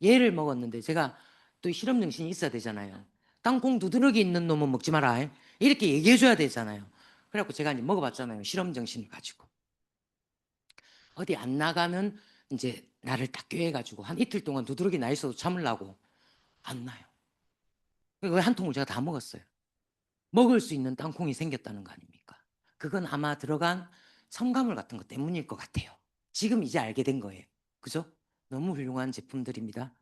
얘를 먹었는데 제가 또 실험 정신이 있어야 되잖아요. 땅콩 두드러기 있는 놈은 먹지 마라. 이렇게 얘기해줘야 되잖아요. 그래갖고 제가 이제 먹어봤잖아요. 실험 정신을 가지고. 어디 안 나가는 이제 나를 딱 꿰해가지고 한 이틀 동안 두드러기 나 있어도 참으려고 안 나요. 그 한 통을 제가 다 먹었어요. 먹을 수 있는 땅콩이 생겼다는 거 아닙니까? 그건 아마 들어간 첨가물 같은 것 때문일 것 같아요. 지금 이제 알게 된 거예요. 그죠? 너무 훌륭한 제품들입니다.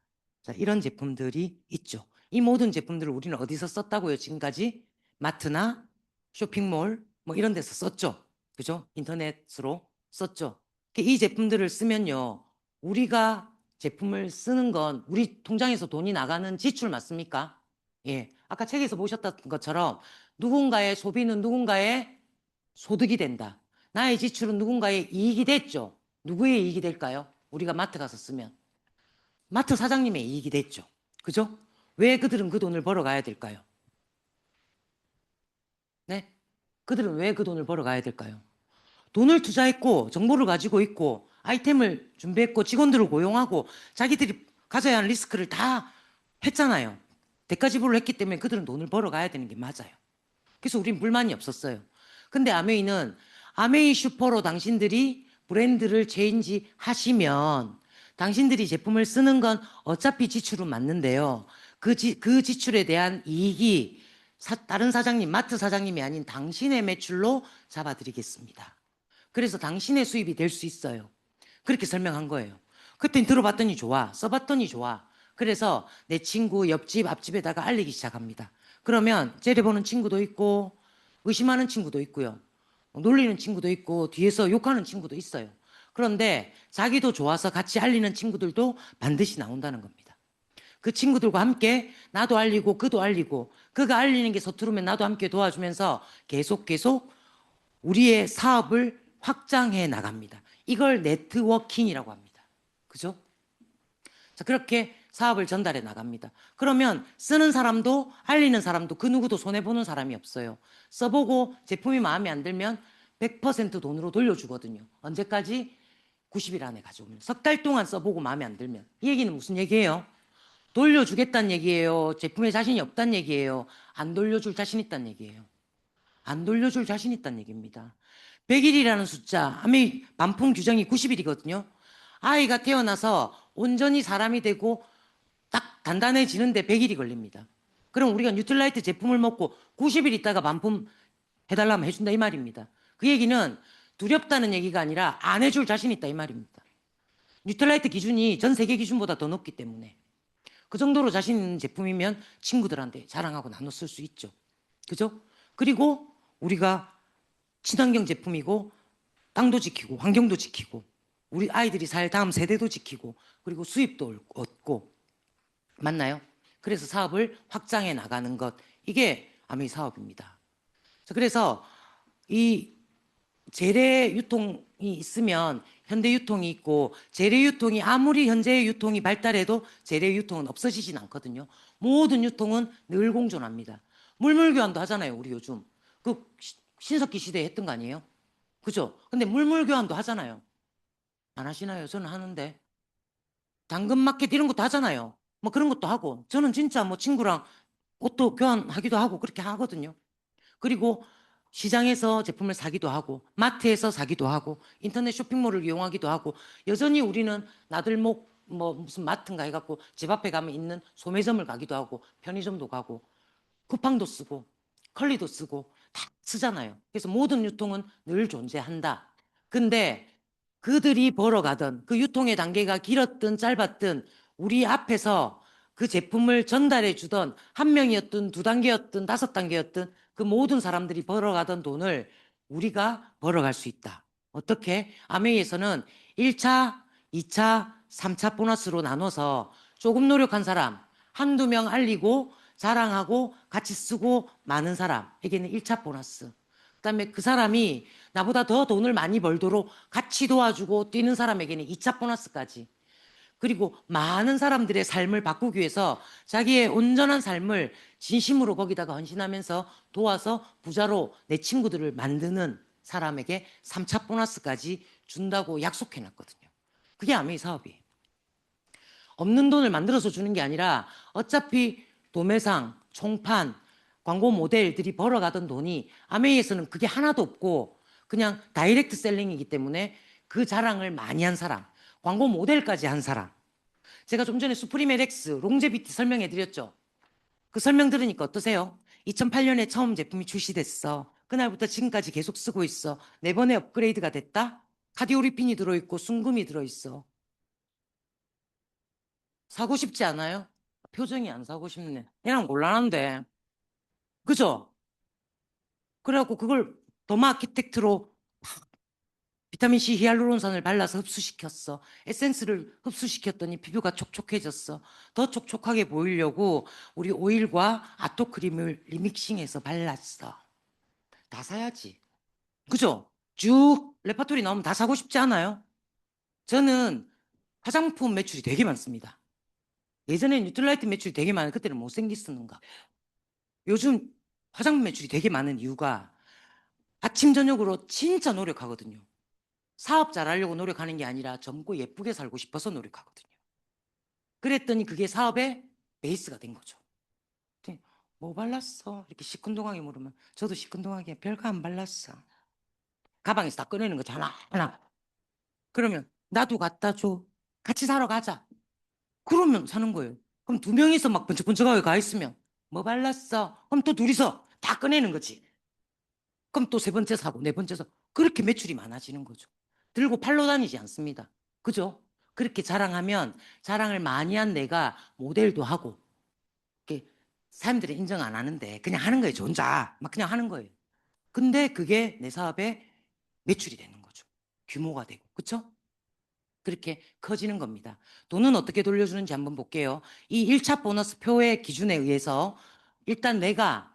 자, 이런 제품들이 있죠. 이 모든 제품들을 우리는 어디서 썼다고요? 지금까지 마트나 쇼핑몰 뭐 이런 데서 썼죠. 그죠? 인터넷으로 썼죠. 이 제품들을 쓰면요. 우리가 제품을 쓰는 건 우리 통장에서 돈이 나가는 지출 맞습니까? 예. 아까 책에서 보셨던 것처럼 누군가의 소비는 누군가의 소득이 된다. 나의 지출은 누군가의 이익이 됐죠. 누구의 이익이 될까요? 우리가 마트 가서 쓰면. 마트 사장님의 이익이 됐죠. 그죠? 왜 그들은 그 돈을 벌어가야 될까요? 네? 그들은 왜 그 돈을 벌어가야 될까요? 돈을 투자했고 정보를 가지고 있고 아이템을 준비했고 직원들을 고용하고 자기들이 가져야 하는 리스크를 다 했잖아요. 대가 지불을 했기 때문에 그들은 돈을 벌어가야 되는 게 맞아요. 그래서 우린 불만이 없었어요. 근데 아메이는 아메이 슈퍼로 당신들이 브랜드를 체인지 하시면 당신들이 제품을 쓰는 건 어차피 지출은 맞는데요. 그 지출에 대한 이익이 다른 사장님, 마트 사장님이 아닌 당신의 매출로 잡아드리겠습니다. 그래서 당신의 수입이 될 수 있어요. 그렇게 설명한 거예요. 그때 들어봤더니 좋아. 써봤더니 좋아. 그래서 내 친구 옆집 앞집에다가 알리기 시작합니다. 그러면 째려보는 친구도 있고 의심하는 친구도 있고요. 놀리는 친구도 있고 뒤에서 욕하는 친구도 있어요. 그런데 자기도 좋아서 같이 알리는 친구들도 반드시 나온다는 겁니다. 그 친구들과 함께 나도 알리고 그도 알리고 그가 알리는 게 서투르면 나도 함께 도와주면서 계속 우리의 사업을 확장해 나갑니다. 이걸 네트워킹이라고 합니다. 그죠? 자, 그렇게 사업을 전달해 나갑니다. 그러면 쓰는 사람도 알리는 사람도 그 누구도 손해보는 사람이 없어요. 써보고 제품이 마음에 안 들면 100% 돈으로 돌려주거든요. 언제까지? 90일 안에 가져오면. 석 달 동안 써보고 마음에 안 들면. 이 얘기는 무슨 얘기예요? 돌려주겠다는 얘기예요? 제품에 자신이 없다는 얘기예요? 안 돌려줄 자신 있다는 얘기예요? 안 돌려줄 자신 있다는 얘기입니다. 100일이라는 숫자, 아미 반품 규정이 90일이거든요. 아이가 태어나서 온전히 사람이 되고 딱 단단해지는데 100일이 걸립니다. 그럼 우리가 뉴트라이트 제품을 먹고 90일 있다가 반품 해달라면 해준다 이 말입니다. 그 얘기는 두렵다는 얘기가 아니라 안 해줄 자신 있다 이 말입니다. 뉴트라이트 기준이 전 세계 기준보다 더 높기 때문에 그 정도로 자신 있는 제품이면 친구들한테 자랑하고 나눠 쓸 수 있죠. 그죠? 그리고 우리가 친환경 제품이고 땅도 지키고 환경도 지키고 우리 아이들이 살 다음 세대도 지키고 그리고 수입도 얻고 맞나요? 그래서 사업을 확장해 나가는 것 이게 아메이 사업입니다. 그래서 이 재래 유통이 있으면 현대 유통이 있고 재래 유통이 아무리 현재의 유통이 발달해도 재래 유통은 없어지진 않거든요. 모든 유통은 늘 공존합니다. 물물 교환도 하잖아요. 우리 요즘 그 신석기 시대에 했던 거 아니에요? 그죠? 근데 물물 교환도 하잖아요. 안 하시나요? 저는 하는데 당근마켓 이런 것도 하잖아요. 뭐 그런 것도 하고 저는 진짜 뭐 친구랑 옷도 교환하기도 하고 그렇게 하거든요. 그리고 시장에서 제품을 사기도 하고 마트에서 사기도 하고 인터넷 쇼핑몰을 이용하기도 하고 여전히 우리는 나들목 뭐 무슨 마트인가 해갖고 집 앞에 가면 있는 소매점을 가기도 하고 편의점도 가고 쿠팡도 쓰고 컬리도 쓰고 다 쓰잖아요. 그래서 모든 유통은 늘 존재한다. 근데 그들이 벌어가던 그 유통의 단계가 길었든 짧았든 우리 앞에서 그 제품을 전달해 주던 한 명이었든 두 단계였든 다섯 단계였든 그 모든 사람들이 벌어가던 돈을 우리가 벌어갈 수 있다. 어떻게? 아메이에서는 1차, 2차, 3차 보너스로 나눠서 조금 노력한 사람, 한두 명 알리고 자랑하고 같이 쓰고 많은 사람에게는 1차 보너스. 그다음에 그 사람이 나보다 더 돈을 많이 벌도록 같이 도와주고 뛰는 사람에게는 2차 보너스까지. 그리고 많은 사람들의 삶을 바꾸기 위해서 자기의 온전한 삶을 진심으로 거기다가 헌신하면서 도와서 부자로 내 친구들을 만드는 사람에게 3차 보너스까지 준다고 약속해 놨거든요. 그게 아메이 사업이에요. 없는 돈을 만들어서 주는 게 아니라 어차피 도매상, 총판, 광고 모델들이 벌어가던 돈이 아메이에서는 그게 하나도 없고 그냥 다이렉트 셀링이기 때문에 그 자랑을 많이 한 사람, 광고 모델까지 한 사람. 제가 좀 전에 수프림 LX 롱제비티 설명해 드렸죠. 그 설명 들으니까 어떠세요? 2008년에 처음 제품이 출시됐어. 그날부터 지금까지 계속 쓰고 있어. 4번의 업그레이드가 됐다? 카디오리핀이 들어있고 순금이 들어있어. 사고 싶지 않아요? 표정이 안 사고 싶네. 그냥 곤란한데. 그죠? 그래갖고 그걸 더마아키텍트로 비타민C 히알루론산을 발라서 흡수시켰어. 에센스를 흡수시켰더니 피부가 촉촉해졌어. 더 촉촉하게 보이려고 우리 오일과 아토크림을 리믹싱해서 발랐어. 다 사야지. 그죠? 쭉 레파토리 나오면 다 사고 싶지 않아요? 저는 화장품 매출이 되게 많습니다. 예전에 뉴트라이트 매출이 되게 많아요. 그때는 못생겼었는가. 요즘 화장품 매출이 되게 많은 이유가 아침 저녁으로 진짜 노력하거든요. 사업 잘하려고 노력하는 게 아니라 젊고 예쁘게 살고 싶어서 노력하거든요. 그랬더니 그게 사업의 베이스가 된 거죠. 뭐 발랐어? 이렇게 시큰둥하게 물으면 저도 시큰둥하게 별거 안 발랐어. 가방에서 다 꺼내는 거잖아. 하나. 그러면 나도 갖다 줘. 같이 사러 가자. 그러면 사는 거예요. 그럼 두 명이서 막 번쩍번쩍하게 가 있으면 뭐 발랐어? 그럼 또 둘이서 다 꺼내는 거지. 그럼 또 세 번째 사고 네 번째 사고 그렇게 매출이 많아지는 거죠. 들고 팔로 다니지 않습니다. 그죠? 그렇게 자랑하면 자랑을 많이 한 내가 모델도 하고 이렇게 사람들이 인정 안 하는데 그냥 하는 거예요. 저 혼자 막 그냥 하는 거예요. 근데 그게 내 사업의 매출이 되는 거죠. 규모가 되고 그렇죠? 그렇게 커지는 겁니다. 돈은 어떻게 돌려주는지 한번 볼게요. 이 1차 보너스 표의 기준에 의해서 일단 내가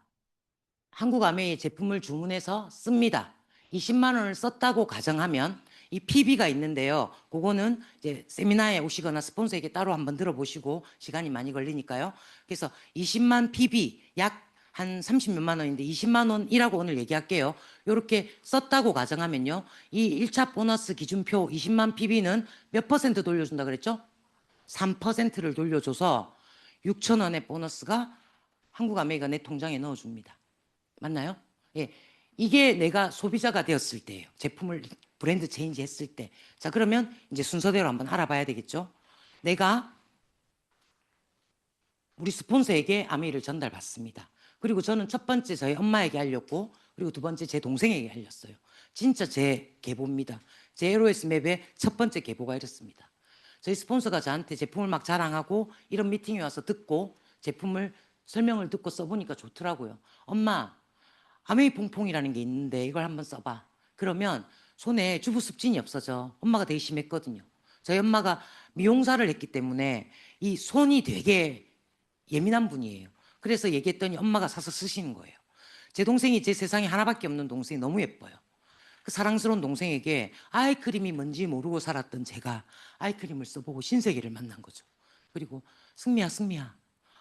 한국 아메이 제품을 주문해서 씁니다. 20만 원을 썼다고 가정하면 이 PB가 있는데요. 그거는 이제 세미나에 오시거나 스폰서에게 따로 한번 들어보시고 시간이 많이 걸리니까요. 그래서 20만 PB 약 한 30몇만 원인데 20만 원이라고 오늘 얘기할게요. 이렇게 썼다고 가정하면요. 이 1차 보너스 기준표 20만 PB는 몇 퍼센트 돌려준다 그랬죠? 3%를 돌려줘서 6천 원의 보너스가 한국 아메이가 내 통장에 넣어줍니다. 맞나요? 예. 이게 내가 소비자가 되었을 때예요. 제품을 브랜드 체인지 했을 때. 자, 그러면 이제 순서대로 한번 알아봐야 되겠죠? 내가 우리 스폰서에게 아메이를 전달받습니다. 그리고 저는 첫 번째 저희 엄마에게 알렸고, 그리고 두 번째 제 동생에게 알렸어요. 진짜 제 계보입니다. 제 LOS 맵의 첫 번째 계보가 이렇습니다. 저희 스폰서가 저한테 제품을 막 자랑하고 이런 미팅에 와서 듣고 제품을 설명을 듣고 써보니까 좋더라고요. 엄마, 아메이 퐁퐁이라는 게 있는데 이걸 한번 써봐. 그러면 손에 주부 습진이 없어져. 엄마가 되게 심했거든요. 저희 엄마가 미용사를 했기 때문에 이 손이 되게 예민한 분이에요. 그래서 얘기했더니 엄마가 사서 쓰시는 거예요. 제 동생이 제 세상에 하나밖에 없는 동생이 너무 예뻐요. 그 사랑스러운 동생에게 아이크림이 뭔지 모르고 살았던 제가 아이크림을 써보고 신세계를 만난 거죠. 그리고 승미야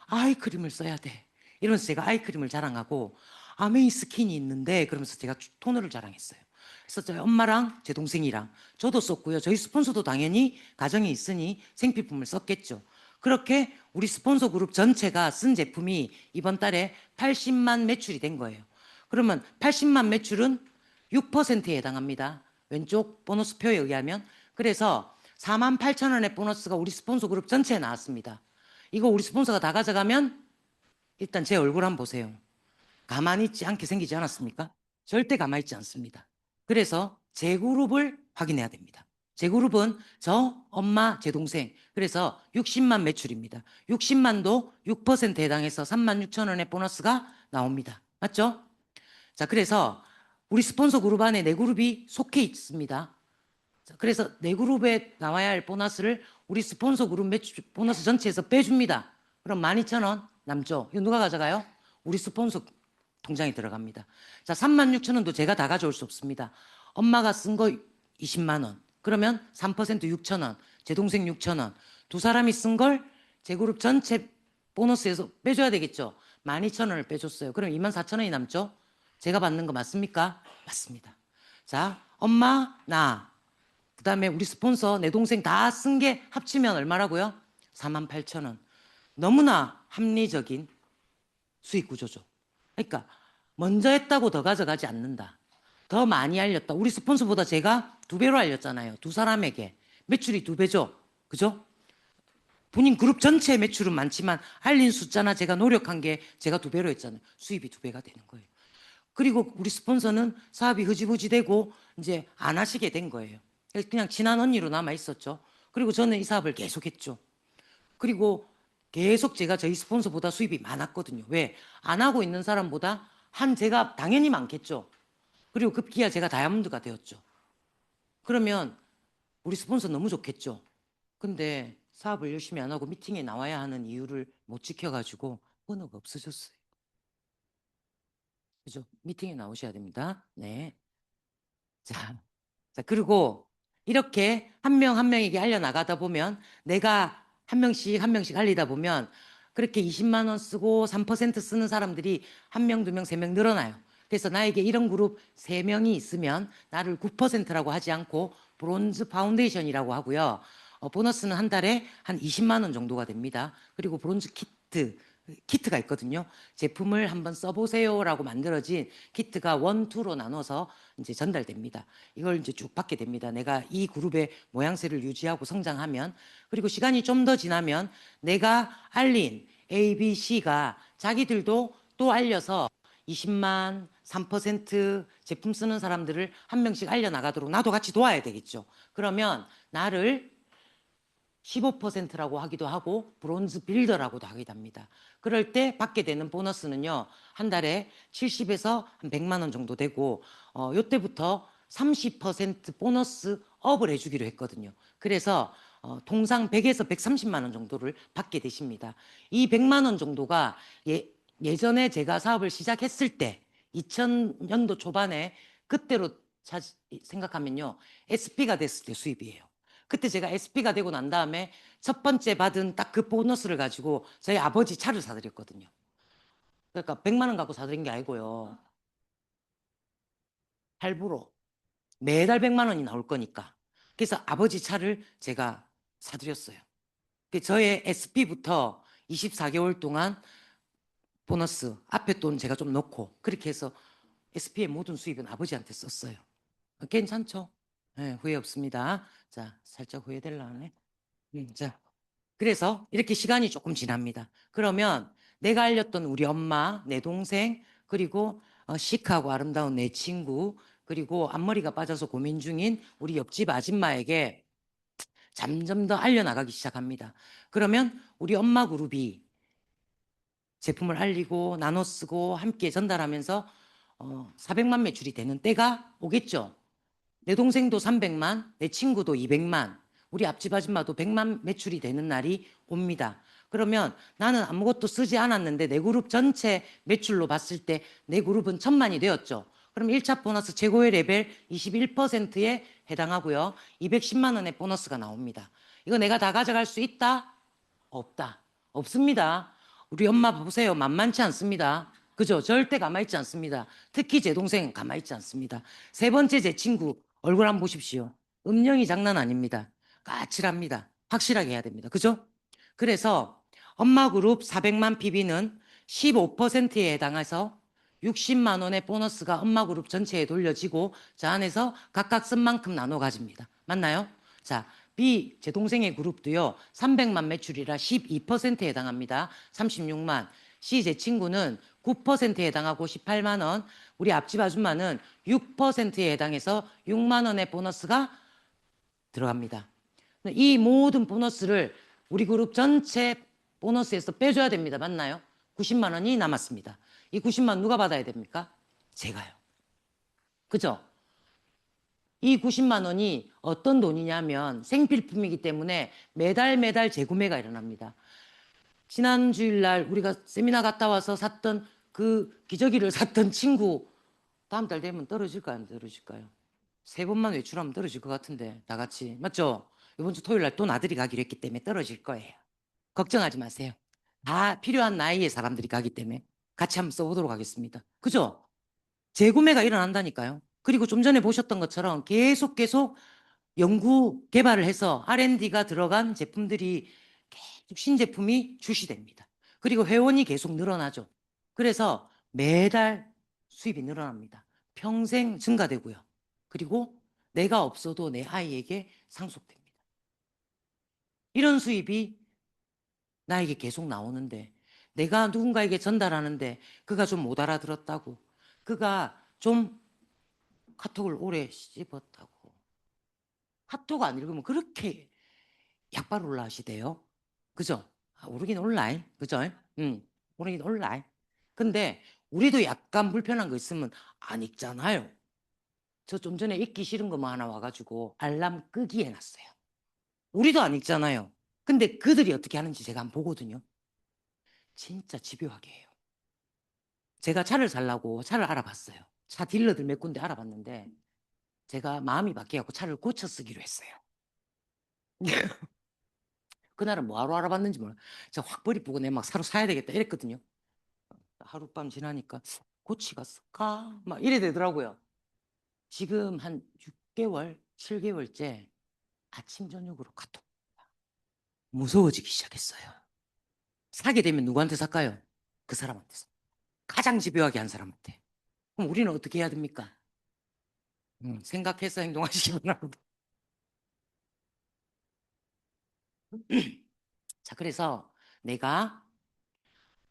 아이크림을 써야 돼. 이러면서 제가 아이크림을 자랑하고 아메이 스킨이 있는데 그러면서 제가 토너를 자랑했어요. 그래서 저희 엄마랑 제 동생이랑 저도 썼고요. 저희 스폰서도 당연히 가정에 있으니 생필품을 썼겠죠. 그렇게 우리 스폰서 그룹 전체가 쓴 제품이 이번 달에 80만 매출이 된 거예요. 그러면 80만 매출은 6%에 해당합니다. 왼쪽 보너스표에 의하면. 그래서 4만 8천 원의 보너스가 우리 스폰서 그룹 전체에 나왔습니다. 이거 우리 스폰서가 다 가져가면 일단 제 얼굴 한번 보세요. 가만히 있지 않게 생기지 않았습니까? 절대 가만히 있지 않습니다. 그래서 제 그룹을 확인해야 됩니다. 제 그룹은 저, 엄마, 제 동생. 그래서 60만 매출입니다. 60만도 6%에 해당해서 3만 6천 원의 보너스가 나옵니다. 맞죠? 자, 그래서 우리 스폰서 그룹 안에 네 그룹이 속해 있습니다. 자, 그래서 네 그룹에 나와야 할 보너스를 우리 스폰서 그룹 매출 보너스 전체에서 빼줍니다. 그럼 12,000원 남죠. 이거 누가 가져가요? 우리 스폰서 통장에 들어갑니다. 자, 36,000원도 제가 다 가져올 수 없습니다. 엄마가 쓴 거 20만 원. 그러면 3% 6,000원. 제 동생 6,000원. 두 사람이 쓴 걸 제 그룹 전체 보너스에서 빼줘야 되겠죠. 12,000원을 빼줬어요. 그럼 24,000원이 남죠? 제가 받는 거 맞습니까? 맞습니다. 자, 엄마, 나, 그 다음에 우리 스폰서, 내 동생 다 쓴 게 합치면 얼마라고요? 48,000원. 너무나 합리적인 수익 구조죠. 그러니까 먼저 했다고 더 가져가지 않는다. 더 많이 알렸다. 우리 스폰서보다 제가 2배로 알렸잖아요. 두 사람에게. 매출이 2배죠. 그죠? 본인 그룹 전체 매출은 많지만 알린 숫자나 제가 노력한 게 제가 2배로 했잖아요. 수입이 2배가 되는 거예요. 그리고 우리 스폰서는 사업이 흐지부지 되고 이제 안 하시게 된 거예요. 그냥 친한 언니로 남아 있었죠. 그리고 저는 이 사업을 계속했죠. 그리고 계속 제가 저희 스폰서보다 수입이 많았거든요. 왜? 안 하고 있는 사람보다 한 제가 당연히 많겠죠. 그리고 급기야 제가 다이아몬드가 되었죠. 그러면 우리 스폰서 너무 좋겠죠. 근데 사업을 열심히 안 하고 미팅에 나와야 하는 이유를 못 지켜가지고 번호가 없어졌어요. 그죠? 미팅에 나오셔야 됩니다. 네. 자, 그리고 이렇게 한 명 한 명에게 알려나가다 보면 내가 한 명씩 알리다 보면 그렇게 20만 원 쓰고 3% 쓰는 사람들이 한 명, 두 명, 세 명 늘어나요. 그래서 나에게 이런 그룹 3명이 있으면 나를 9%라고 하지 않고 브론즈 파운데이션이라고 하고요. 보너스는 한 달에 한 20만 원 정도가 됩니다. 그리고 브론즈 키트가 있거든요. 제품을 한번 써보세요라고 만들어진 키트가 원, 투로 나눠서 이제 전달됩니다. 이걸 이제 쭉 받게 됩니다. 내가 이 그룹의 모양새를 유지하고 성장하면, 그리고 시간이 좀 더 지나면 내가 알린 A, B, C가 자기들도 또 알려서 20만, 3% 제품 쓰는 사람들을 한 명씩 알려나가도록 나도 같이 도와야 되겠죠. 그러면 나를 15%라고 하기도 하고 브론즈 빌더라고도 하기도 합니다. 그럴 때 받게 되는 보너스는요. 한 달에 70에서 한 100만 원 정도 되고 요때부터 30% 보너스 업을 해주기로 했거든요. 그래서 통상 100에서 130만 원 정도를 받게 되십니다. 이 100만 원 정도가 예전에 제가 사업을 시작했을 때 2000년도 초반에 그때로 생각하면요. SP가 됐을 때 수입이에요. 그때 제가 SP가 되고 난 다음에 첫 번째 받은 딱 그 보너스를 가지고 저희 아버지 차를 사드렸거든요. 그러니까 100만 원 갖고 사드린 게 아니고요. 할부로 매달 100만 원이 나올 거니까. 그래서 아버지 차를 제가 사드렸어요. 저의 SP부터 24개월 동안 보너스 앞에 돈 제가 좀 넣고 그렇게 해서 SP의 모든 수입은 아버지한테 썼어요. 괜찮죠? 네, 후회 없습니다. 자, 살짝 후회될라네. 자, 그래서 이렇게 시간이 조금 지납니다. 그러면 내가 알렸던 우리 엄마, 내 동생, 그리고 시크하고 아름다운 내 친구, 그리고 앞머리가 빠져서 고민 중인 우리 옆집 아줌마에게 점점 더 알려나가기 시작합니다. 그러면 우리 엄마 그룹이 제품을 알리고 나눠 쓰고 함께 전달하면서 400만 매출이 되는 때가 오겠죠. 내 동생도 300만, 내 친구도 200만, 우리 앞집 아줌마도 100만 매출이 되는 날이 옵니다. 그러면 나는 아무것도 쓰지 않았는데 내 그룹 전체 매출로 봤을 때 내 그룹은 1000만이 되었죠. 그럼 1차 보너스 최고의 레벨 21%에 해당하고요. 210만 원의 보너스가 나옵니다. 이거 내가 다 가져갈 수 있다? 없다. 없습니다. 우리 엄마 보세요. 만만치 않습니다. 그죠? 절대 가만히 있지 않습니다. 특히 제 동생 가만히 있지 않습니다. 세 번째 제 친구 얼굴 한번 보십시오. 음영이 장난 아닙니다. 까칠합니다. 확실하게 해야 됩니다. 그죠? 그래서 엄마 그룹 400만 PB는 15%에 해당해서 60만 원의 보너스가 엄마 그룹 전체에 돌려지고 저 안에서 각각 쓴 만큼 나눠 가집니다. 맞나요? 자, B, 제 동생의 그룹도요. 300만 매출이라 12%에 해당합니다. 36만. C, 제 친구는 9%에 해당하고 18만 원. 우리 앞집 아줌마는 6%에 해당해서 6만 원의 보너스가 들어갑니다. 이 모든 보너스를 우리 그룹 전체 보너스에서 빼줘야 됩니다. 맞나요? 90만 원이 남았습니다. 이 90만 원 누가 받아야 됩니까? 제가요. 그죠? 이 90만 원이 어떤 돈이냐면 생필품이기 때문에 매달 재구매가 일어납니다. 지난 주일날 우리가 세미나 갔다 와서 샀던 그 기저귀를 샀던 친구 다음 달 되면 떨어질까요? 안 떨어질까요? 3번만 외출하면 떨어질 것 같은데 다 같이 맞죠? 이번 주 토요일 날 또 나들이 가기로 했기 때문에 떨어질 거예요. 걱정하지 마세요. 다 필요한 나이의 사람들이 가기 때문에 같이 한번 써보도록 하겠습니다. 그죠? 재구매가 일어난다니까요. 그리고 좀 전에 보셨던 것처럼 계속 연구 개발을 해서 R&D가 들어간 제품들이 계속 신제품이 출시됩니다. 그리고 회원이 계속 늘어나죠. 그래서 매달 수입이 늘어납니다. 평생 증가되고요. 그리고 내가 없어도 내 아이에게 상속됩니다. 이런 수입이 나에게 계속 나오는데 내가 누군가에게 전달하는데 그가 좀 못 알아들었다고, 그가 좀 카톡을 오래 씹었다고, 카톡 안 읽으면 그렇게 약발 올라 하시대요. 그죠? 오르긴 올라이. 그죠? 오르긴 올라이. 근데 우리도 약간 불편한 거 있으면 안 읽잖아요. 저 좀 전에 읽기 싫은 거만 하나 와가지고 알람 끄기 해놨어요. 우리도 안 읽잖아요. 근데 그들이 어떻게 하는지 제가 한번 보거든요. 진짜 집요하게 해요. 제가 차를 살라고 차를 알아봤어요. 차 딜러들 몇 군데 알아봤는데 제가 마음이 바뀌어갖고 차를 고쳐 쓰기로 했어요. 그날은 뭐하러 알아봤는지 몰라. 제가 확 버리고 내 막 사러 사야 되겠다 이랬거든요. 하룻밤 지나니까 고치가 쓸까? 막 이래 되더라고요. 지금 한 6개월, 7개월째 아침 저녁으로 카톡. 무서워지기 시작했어요. 사게 되면 누구한테 살까요? 그 사람한테서. 가장 집요하게 한 사람한테. 그럼 우리는 어떻게 해야 됩니까? 생각해서 행동하시기 바랍니다. 자, 그래서 내가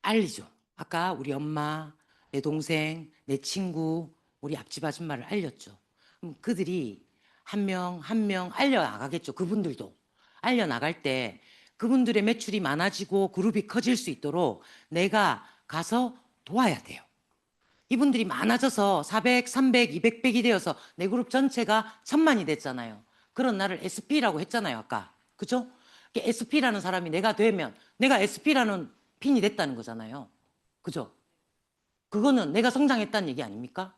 알리죠. 아까 우리 엄마, 내 동생, 내 친구, 우리 앞집 아줌마를 알렸죠. 그럼 그들이 한 명 한 명 알려나가겠죠. 그분들도. 알려나갈 때 그분들의 매출이 많아지고 그룹이 커질 수 있도록 내가 가서 도와야 돼요. 이분들이 많아져서 400, 300, 200, 100이 되어서 내 그룹 전체가 1000만이 됐잖아요. 그런 나를 SP라고 했잖아요, 아까. 그죠? SP라는 사람이 내가 되면 내가 SP라는 핀이 됐다는 거잖아요. 그죠? 그거는 내가 성장했다는 얘기 아닙니까?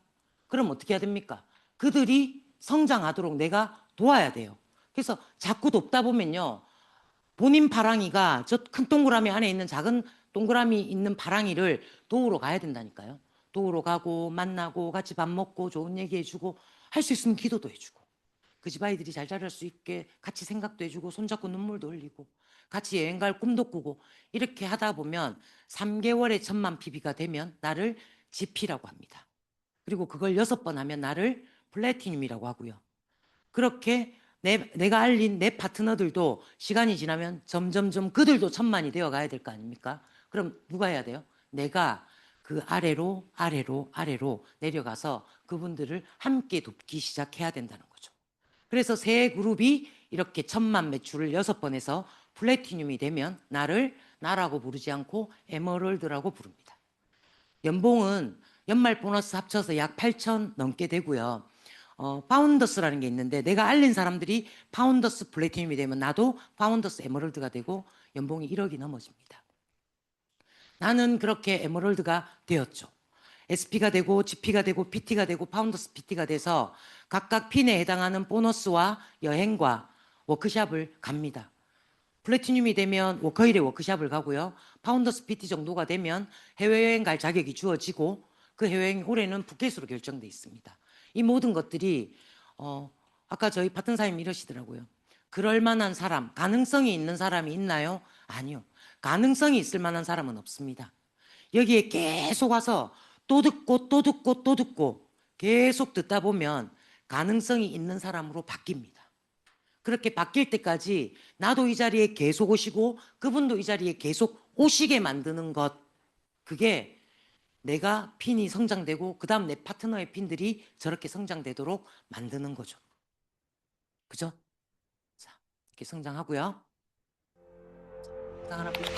그럼 어떻게 해야 됩니까? 그들이 성장하도록 내가 도와야 돼요. 그래서 자꾸 돕다 보면요. 본인 파랑이가 저 큰 동그라미 안에 있는 작은 동그라미 있는 파랑이를 도우러 가야 된다니까요. 도우러 가고 만나고 같이 밥 먹고 좋은 얘기 해주고 할 수 있으면 기도도 해주고 그 집 아이들이 잘 자랄 수 있게 같이 생각도 해주고 손잡고 눈물도 흘리고 같이 여행 갈 꿈도 꾸고 이렇게 하다 보면 3개월에 1000만 PB가 되면 나를 GP라고 합니다. 그리고 그걸 6번 하면 나를 플래티늄이라고 하고요. 그렇게 내가 알린 내 파트너들도 시간이 지나면 점점점 그들도 1000만이 되어 가야 될 거 아닙니까? 그럼 누가 해야 돼요? 내가 그 아래로 내려가서 그분들을 함께 돕기 시작해야 된다는 거죠. 그래서 새 그룹이 이렇게 1000만 매출을 6번 해서 플래티늄이 되면 나를 나라고 부르지 않고 에머럴드라고 부릅니다. 연봉은 연말 보너스 합쳐서 약 8천 넘게 되고요. 파운더스라는 게 있는데 내가 알린 사람들이 파운더스 플래티늄이 되면 나도 파운더스 에머럴드가 되고 연봉이 1억이 넘어집니다. 나는 그렇게 에머럴드가 되었죠. SP가 되고 GP가 되고 PT가 되고 파운더스 PT가 돼서 각각 핀에 해당하는 보너스와 여행과 워크샵을 갑니다. 플래티늄이 되면 워커힐의 워크샵을 가고요. 파운더스 PT 정도가 되면 해외여행 갈 자격이 주어지고 그 해외여행 올해는 푸켓으로 결정돼 있습니다. 이 모든 것들이 아까 저희 파트너사님 이러시더라고요. 그럴 만한 사람, 가능성이 있는 사람이 있나요? 아니요. 가능성이 있을 만한 사람은 없습니다. 여기에 계속 와서 또 듣고 계속 듣다 보면 가능성이 있는 사람으로 바뀝니다. 그렇게 바뀔 때까지 나도 이 자리에 계속 오시고 그분도 이 자리에 계속 오시게 만드는 것, 그게 내가 핀이 성장되고 그 다음 내 파트너의 핀들이 저렇게 성장되도록 만드는 거죠. 그죠? 자, 이렇게 성장하고요. 자, 하나 볼게요.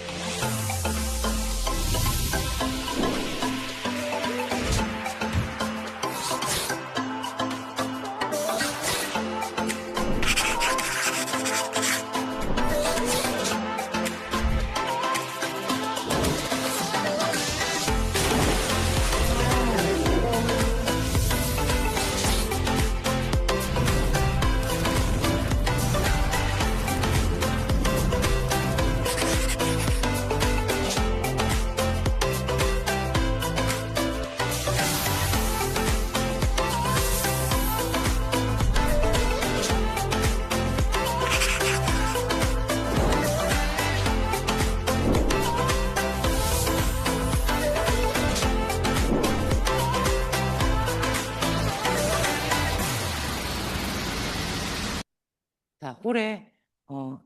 자, 올해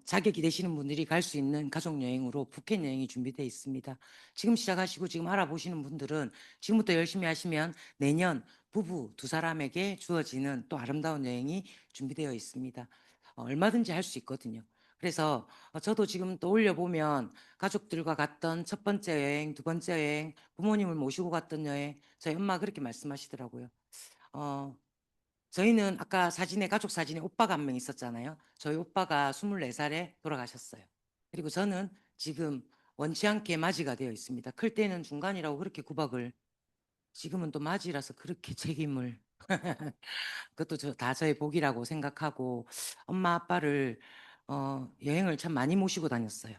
자격이 되시는 분들이 갈 수 있는 가족 여행으로 푸켓 여행이 준비되어 있습니다. 지금 시작하시고 지금 알아보시는 분들은 지금부터 열심히 하시면 내년 부부 두 사람에게 주어지는 또 아름다운 여행이 준비되어 있습니다. 얼마든지 할 수 있거든요. 그래서 저도 지금 또 올려보면 가족들과 갔던 첫 번째 여행, 두 번째 여행, 부모님을 모시고 갔던 여행, 저희 엄마 그렇게 말씀하시더라고요. 어, 저희는 아까 사진에 가족 사진에 오빠가 한 명 있었잖아요. 저희 오빠가 24살에 돌아가셨어요. 그리고 저는 지금 원치 않게 맞이가 되어 있습니다. 클 때는 중간이라고 그렇게 구박을, 지금은 또 맞이라서 그렇게 책임을 그것도 다 저의 복이라고 생각하고 엄마 아빠를 여행을 참 많이 모시고 다녔어요.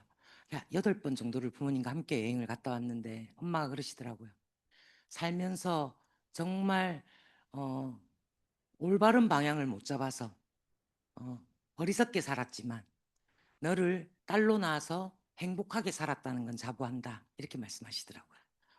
8번 정도를 부모님과 함께 여행을 갔다 왔는데 엄마가 그러시더라고요. 살면서 정말 어, 올바른 방향을 못 잡아서 어, 어리석게 살았지만 너를 딸로 낳아서 행복하게 살았다는 건 자부한다. 이렇게 말씀하시더라고요.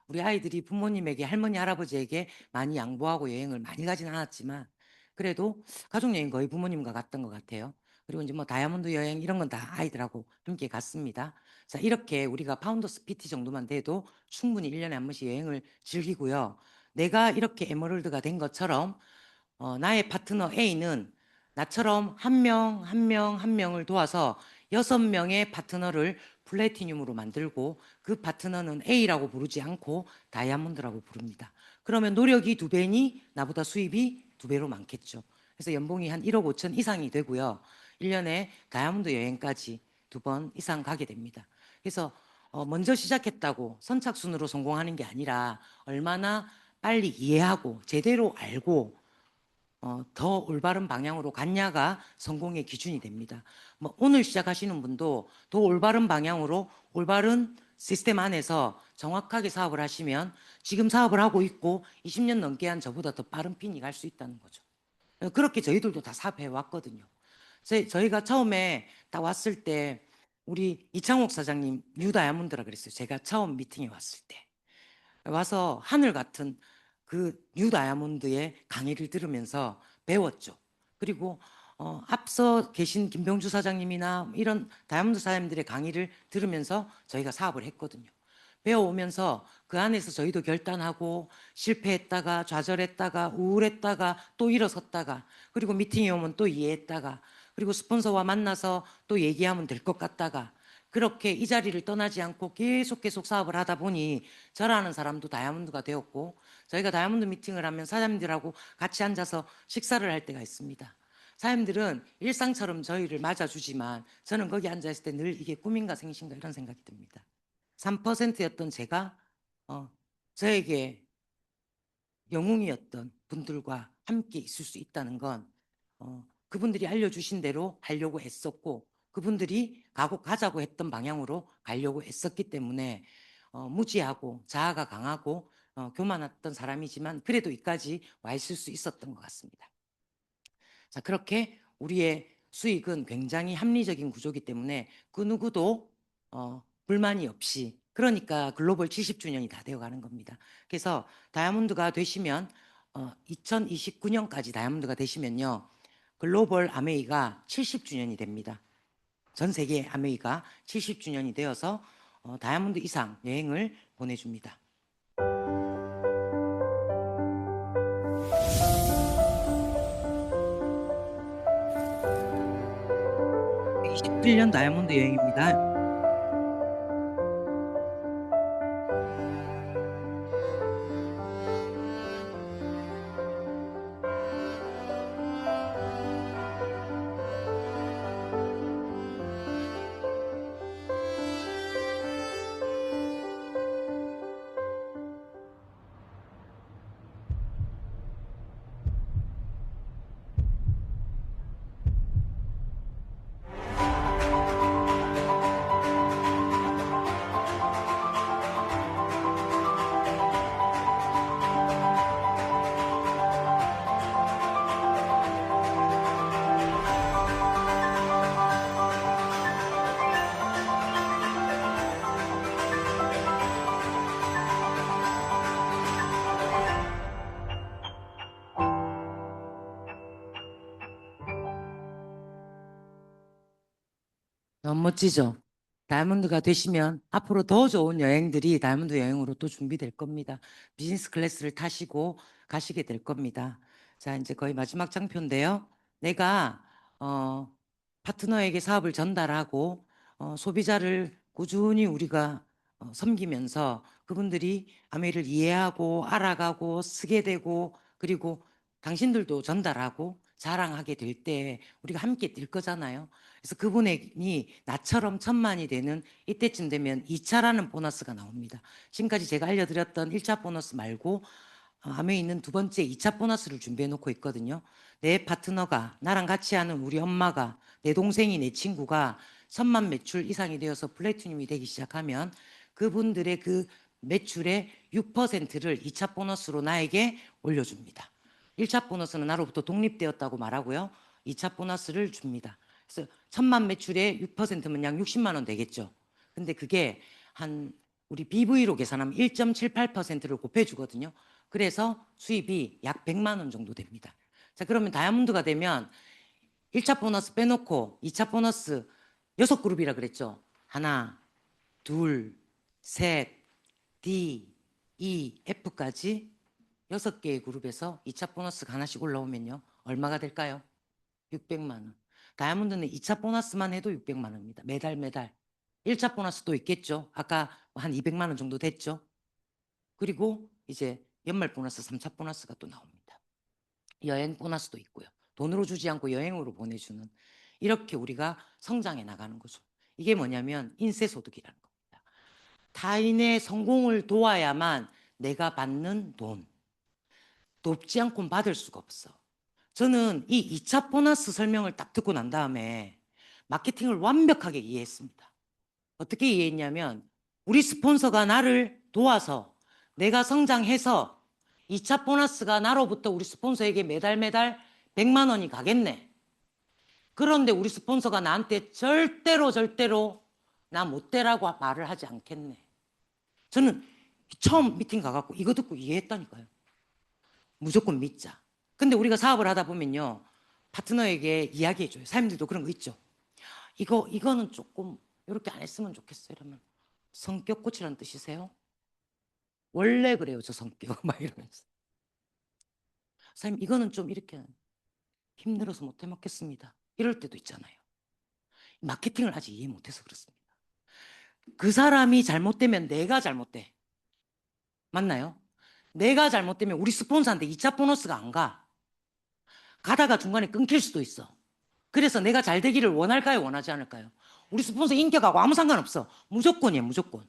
우리 아이들이 부모님에게 할머니, 할아버지에게 많이 양보하고 여행을 많이 가진 않았지만 그래도 가족여행 거의 부모님과 갔던 것 같아요. 그리고 이제 뭐 다이아몬드 여행 이런 건 다 아이들하고 함께 갔습니다. 자, 이렇게 우리가 파운더스 PT 정도만 돼도 충분히 1년에 한 번씩 여행을 즐기고요. 내가 이렇게 에메랄드가 된 것처럼 나의 파트너 A는 나처럼 한 명, 한 명, 한 명을 도와서 6명의 파트너를 플래티늄으로 만들고 그 파트너는 A라고 부르지 않고 다이아몬드라고 부릅니다. 그러면 노력이 2배니 나보다 수입이 2배로 많겠죠. 그래서 연봉이 한 1억 5천 이상이 되고요. 1년에 다이아몬드 여행까지 2번 이상 가게 됩니다. 그래서 먼저 시작했다고 선착순으로 성공하는 게 아니라 얼마나 빨리 이해하고 제대로 알고 더 올바른 방향으로 갔냐가 성공의 기준이 됩니다. 뭐 오늘 시작하시는 분도 더 올바른 방향으로 올바른 시스템 안에서 정확하게 사업을 하시면 지금 사업을 하고 있고 20년 넘게 한 저보다 더 빠른 핀이 갈 수 있다는 거죠. 그렇게 저희들도 다 사업해 왔거든요. 저희가 처음에 딱 왔을 때 우리 이창옥 사장님 뉴 다이아몬드라 그랬어요. 제가 처음 미팅에 왔을 때. 와서 하늘 같은 그 뉴 다이아몬드의 강의를 들으면서 배웠죠. 그리고 앞서 계신 김병주 사장님이나 이런 다이아몬드 사장님들의 강의를 들으면서 저희가 사업을 했거든요. 배워오면서 그 안에서 저희도 결단하고 실패했다가 좌절했다가 우울했다가 또 일어섰다가 그리고 미팅에 오면 또 이해했다가 그리고 스폰서와 만나서 또 얘기하면 될 것 같다가 그렇게 이 자리를 떠나지 않고 계속 사업을 하다 보니 저라는 사람도 다이아몬드가 되었고 저희가 다이아몬드 미팅을 하면 사장님들하고 같이 앉아서 식사를 할 때가 있습니다. 사장님들은 일상처럼 저희를 맞아주지만 저는 거기 앉아있을 때 늘 이게 꿈인가 생신가 이런 생각이 듭니다. 3%였던 제가 저에게 영웅이었던 분들과 함께 있을 수 있다는 건 그분들이 알려주신 대로 하려고 애썼고 그분들이 가자고 했던 방향으로 가려고 애썼기 때문에 무지하고 자아가 강하고 교만했던 사람이지만 그래도 여기까지 와 있을 수 있었던 것 같습니다. 자, 그렇게 우리의 수익은 굉장히 합리적인 구조이기 때문에 그 누구도 불만이 없이 그러니까 글로벌 70주년이 다 되어가는 겁니다. 그래서 다이아몬드가 되시면 2029년까지 다이아몬드가 되시면요. 글로벌 아메이가 70주년이 됩니다. 전 세계 아메이가 70주년이 되어서 다이아몬드 이상 여행을 보내줍니다. 27년 다이아몬드 여행입니다. 너무 멋지죠? 다이아몬드가 되시면 앞으로 더 좋은 여행들이 다이아몬드 여행으로 또 준비될 겁니다. 비즈니스 클래스를 타시고 가시게 될 겁니다. 자, 이제 거의 마지막 장표인데요. 내가 파트너에게 사업을 전달하고 소비자를 꾸준히 우리가 섬기면서 그분들이 아메이를 이해하고 알아가고 쓰게 되고 그리고 당신들도 전달하고 자랑하게 될 때 우리가 함께 뛸 거잖아요. 그래서 그분이 나처럼 1,000만이 되는 이때쯤 되면 2차라는 보너스가 나옵니다. 지금까지 제가 알려드렸던 1차 보너스 말고 암에 있는 두 번째 2차 보너스를 준비해 놓고 있거든요. 내 파트너가 나랑 같이 하는 우리 엄마가 내 동생이 내 친구가 1,000만 매출 이상이 되어서 플래티늄이 되기 시작하면 그분들의 그 매출의 6%를 2차 보너스로 나에게 올려줍니다. 1차 보너스는 나로부터 독립되었다고 말하고요. 2차 보너스를 줍니다. 그래서 1,000만 매출의 6%면 약 60만 원 되겠죠. 근데 그게 한 우리 BV로 계산하면 1.78%를 곱해주거든요. 그래서 수입이 약 100만 원 정도 됩니다. 자, 그러면 다이아몬드가 되면 1차 보너스 빼놓고 2차 보너스 6그룹이라 그랬죠. 하나, 둘, 셋, D, E, F까지 6개의 그룹에서 2차 보너스가 하나씩 올라오면요. 얼마가 될까요? 600만 원. 다이아몬드는 2차 보너스만 해도 600만 원입니다. 매달 매달. 1차 보너스도 있겠죠. 아까 한 200만 원 정도 됐죠. 그리고 이제 연말 보너스, 3차 보너스가 또 나옵니다. 여행 보너스도 있고요. 돈으로 주지 않고 여행으로 보내주는 이렇게 우리가 성장해 나가는 거죠. 이게 뭐냐면 인세소득이라는 겁니다. 타인의 성공을 도와야만 내가 받는 돈. 돕지 않고는 받을 수가 없어. 저는 이 2차 보너스 설명을 딱 듣고 난 다음에 마케팅을 완벽하게 이해했습니다. 어떻게 이해했냐면 우리 스폰서가 나를 도와서 내가 성장해서 2차 보너스가 나로부터 우리 스폰서에게 매달 매달 100만 원이 가겠네. 그런데 우리 스폰서가 나한테 절대로 나 못 되라고 말을 하지 않겠네. 저는 처음 미팅 가갖고 이거 듣고 이해했다니까요. 무조건 믿자. 근데 우리가 사업을 하다 보면요. 파트너에게 이야기해줘요. 사장님들도 그런 거 있죠. 이거는 조금 이렇게 안 했으면 좋겠어요. 이러면 성격 고치라는 뜻이세요? 원래 그래요. 저 성격. 막 이러면서. 사장님 이거는 좀 이렇게 힘들어서 못 해먹겠습니다. 이럴 때도 있잖아요. 마케팅을 아직 이해 못해서 그렇습니다. 그 사람이 잘못되면 내가 잘못돼. 맞나요? 내가 잘못되면 우리 스폰서한테 2차 보너스가 안 가. 가다가 중간에 끊길 수도 있어. 그래서 내가 잘 되기를 원할까요? 원하지 않을까요? 우리 스폰서 인격하고 아무 상관없어. 무조건이에요. 무조건.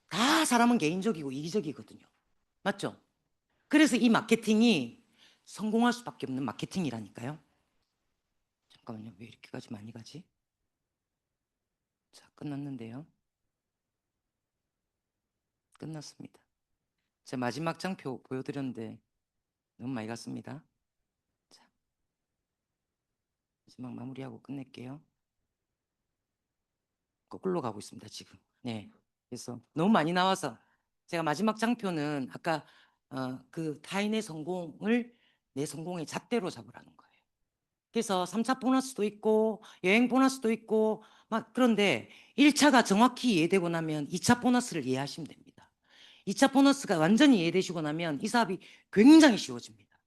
다 사람은 개인적이고 이기적이거든요. 맞죠? 그래서 이 마케팅이 성공할 수밖에 없는 마케팅이라니까요. 잠깐만요. 왜 이렇게까지 많이 가지? 자, 끝났는데요. 끝났습니다. 제 마지막 장표 보여드렸는데 너무 많이 갔습니다. 자, 마지막 마무리하고 끝낼게요. 거꾸로 가고 있습니다, 지금. 네. 그래서 너무 많이 나와서 제가 마지막 장표는 아까 그 타인의 성공을 내 성공의 잣대로 잡으라는 거예요. 그래서 3차 보너스도 있고 여행 보너스도 있고 막 그런데 1차가 정확히 이해되고 나면 2차 보너스를 이해하시면 됩니다. 2차 보너스가 완전히 이해되시고 나면 이 사업이 굉장히 쉬워집니다.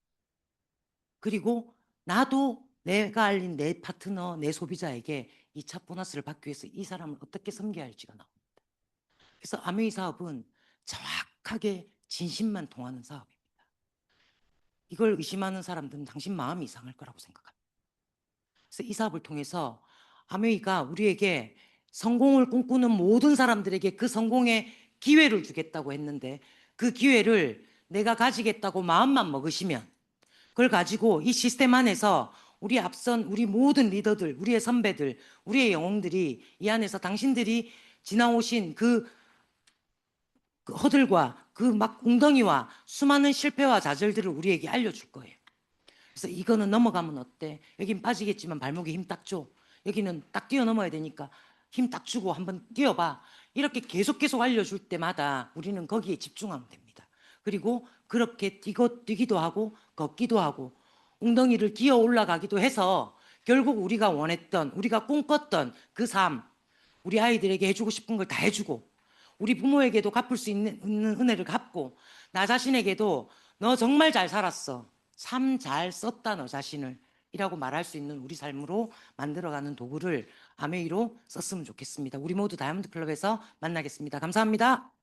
그리고 나도 내가 알린 내 파트너, 내 소비자에게 2차 보너스를 받기 위해서 이 사람을 어떻게 섬겨야 할지가 나옵니다. 그래서 아메이 사업은 정확하게 진심만 통하는 사업입니다. 이걸 의심하는 사람들은 당신 마음이 이상할 거라고 생각합니다. 그래서 이 사업을 통해서 아메이가 우리에게 성공을 꿈꾸는 모든 사람들에게 그 성공의 기회를 주겠다고 했는데 그 기회를 내가 가지겠다고 마음만 먹으시면 그걸 가지고 이 시스템 안에서 우리 앞선 우리 모든 리더들, 우리의 선배들, 우리의 영웅들이 이 안에서 당신들이 지나오신 그 허들과 그 막 웅덩이와 수많은 실패와 좌절들을 우리에게 알려줄 거예요. 그래서 이거는 넘어가면 어때? 여긴 빠지겠지만 발목에 힘 딱 줘. 여기는 딱 뛰어넘어야 되니까 힘 딱 주고 한번 뛰어봐. 이렇게 계속 알려줄 때마다 우리는 거기에 집중하면 됩니다. 그리고 그렇게 뛰기도 하고 걷기도 하고 웅덩이를 기어 올라가기도 해서 결국 우리가 원했던, 우리가 꿈꿨던 그 삶, 우리 아이들에게 해주고 싶은 걸 다 해주고, 우리 부모에게도 갚을 수 있는 은혜를 갚고, 나 자신에게도 너 정말 잘 살았어. 참 잘 썼다, 너 자신을. 이라고 말할 수 있는 우리 삶으로 만들어가는 도구를 아메이로 썼으면 좋겠습니다. 우리 모두 다이아몬드 클럽에서 만나겠습니다. 감사합니다.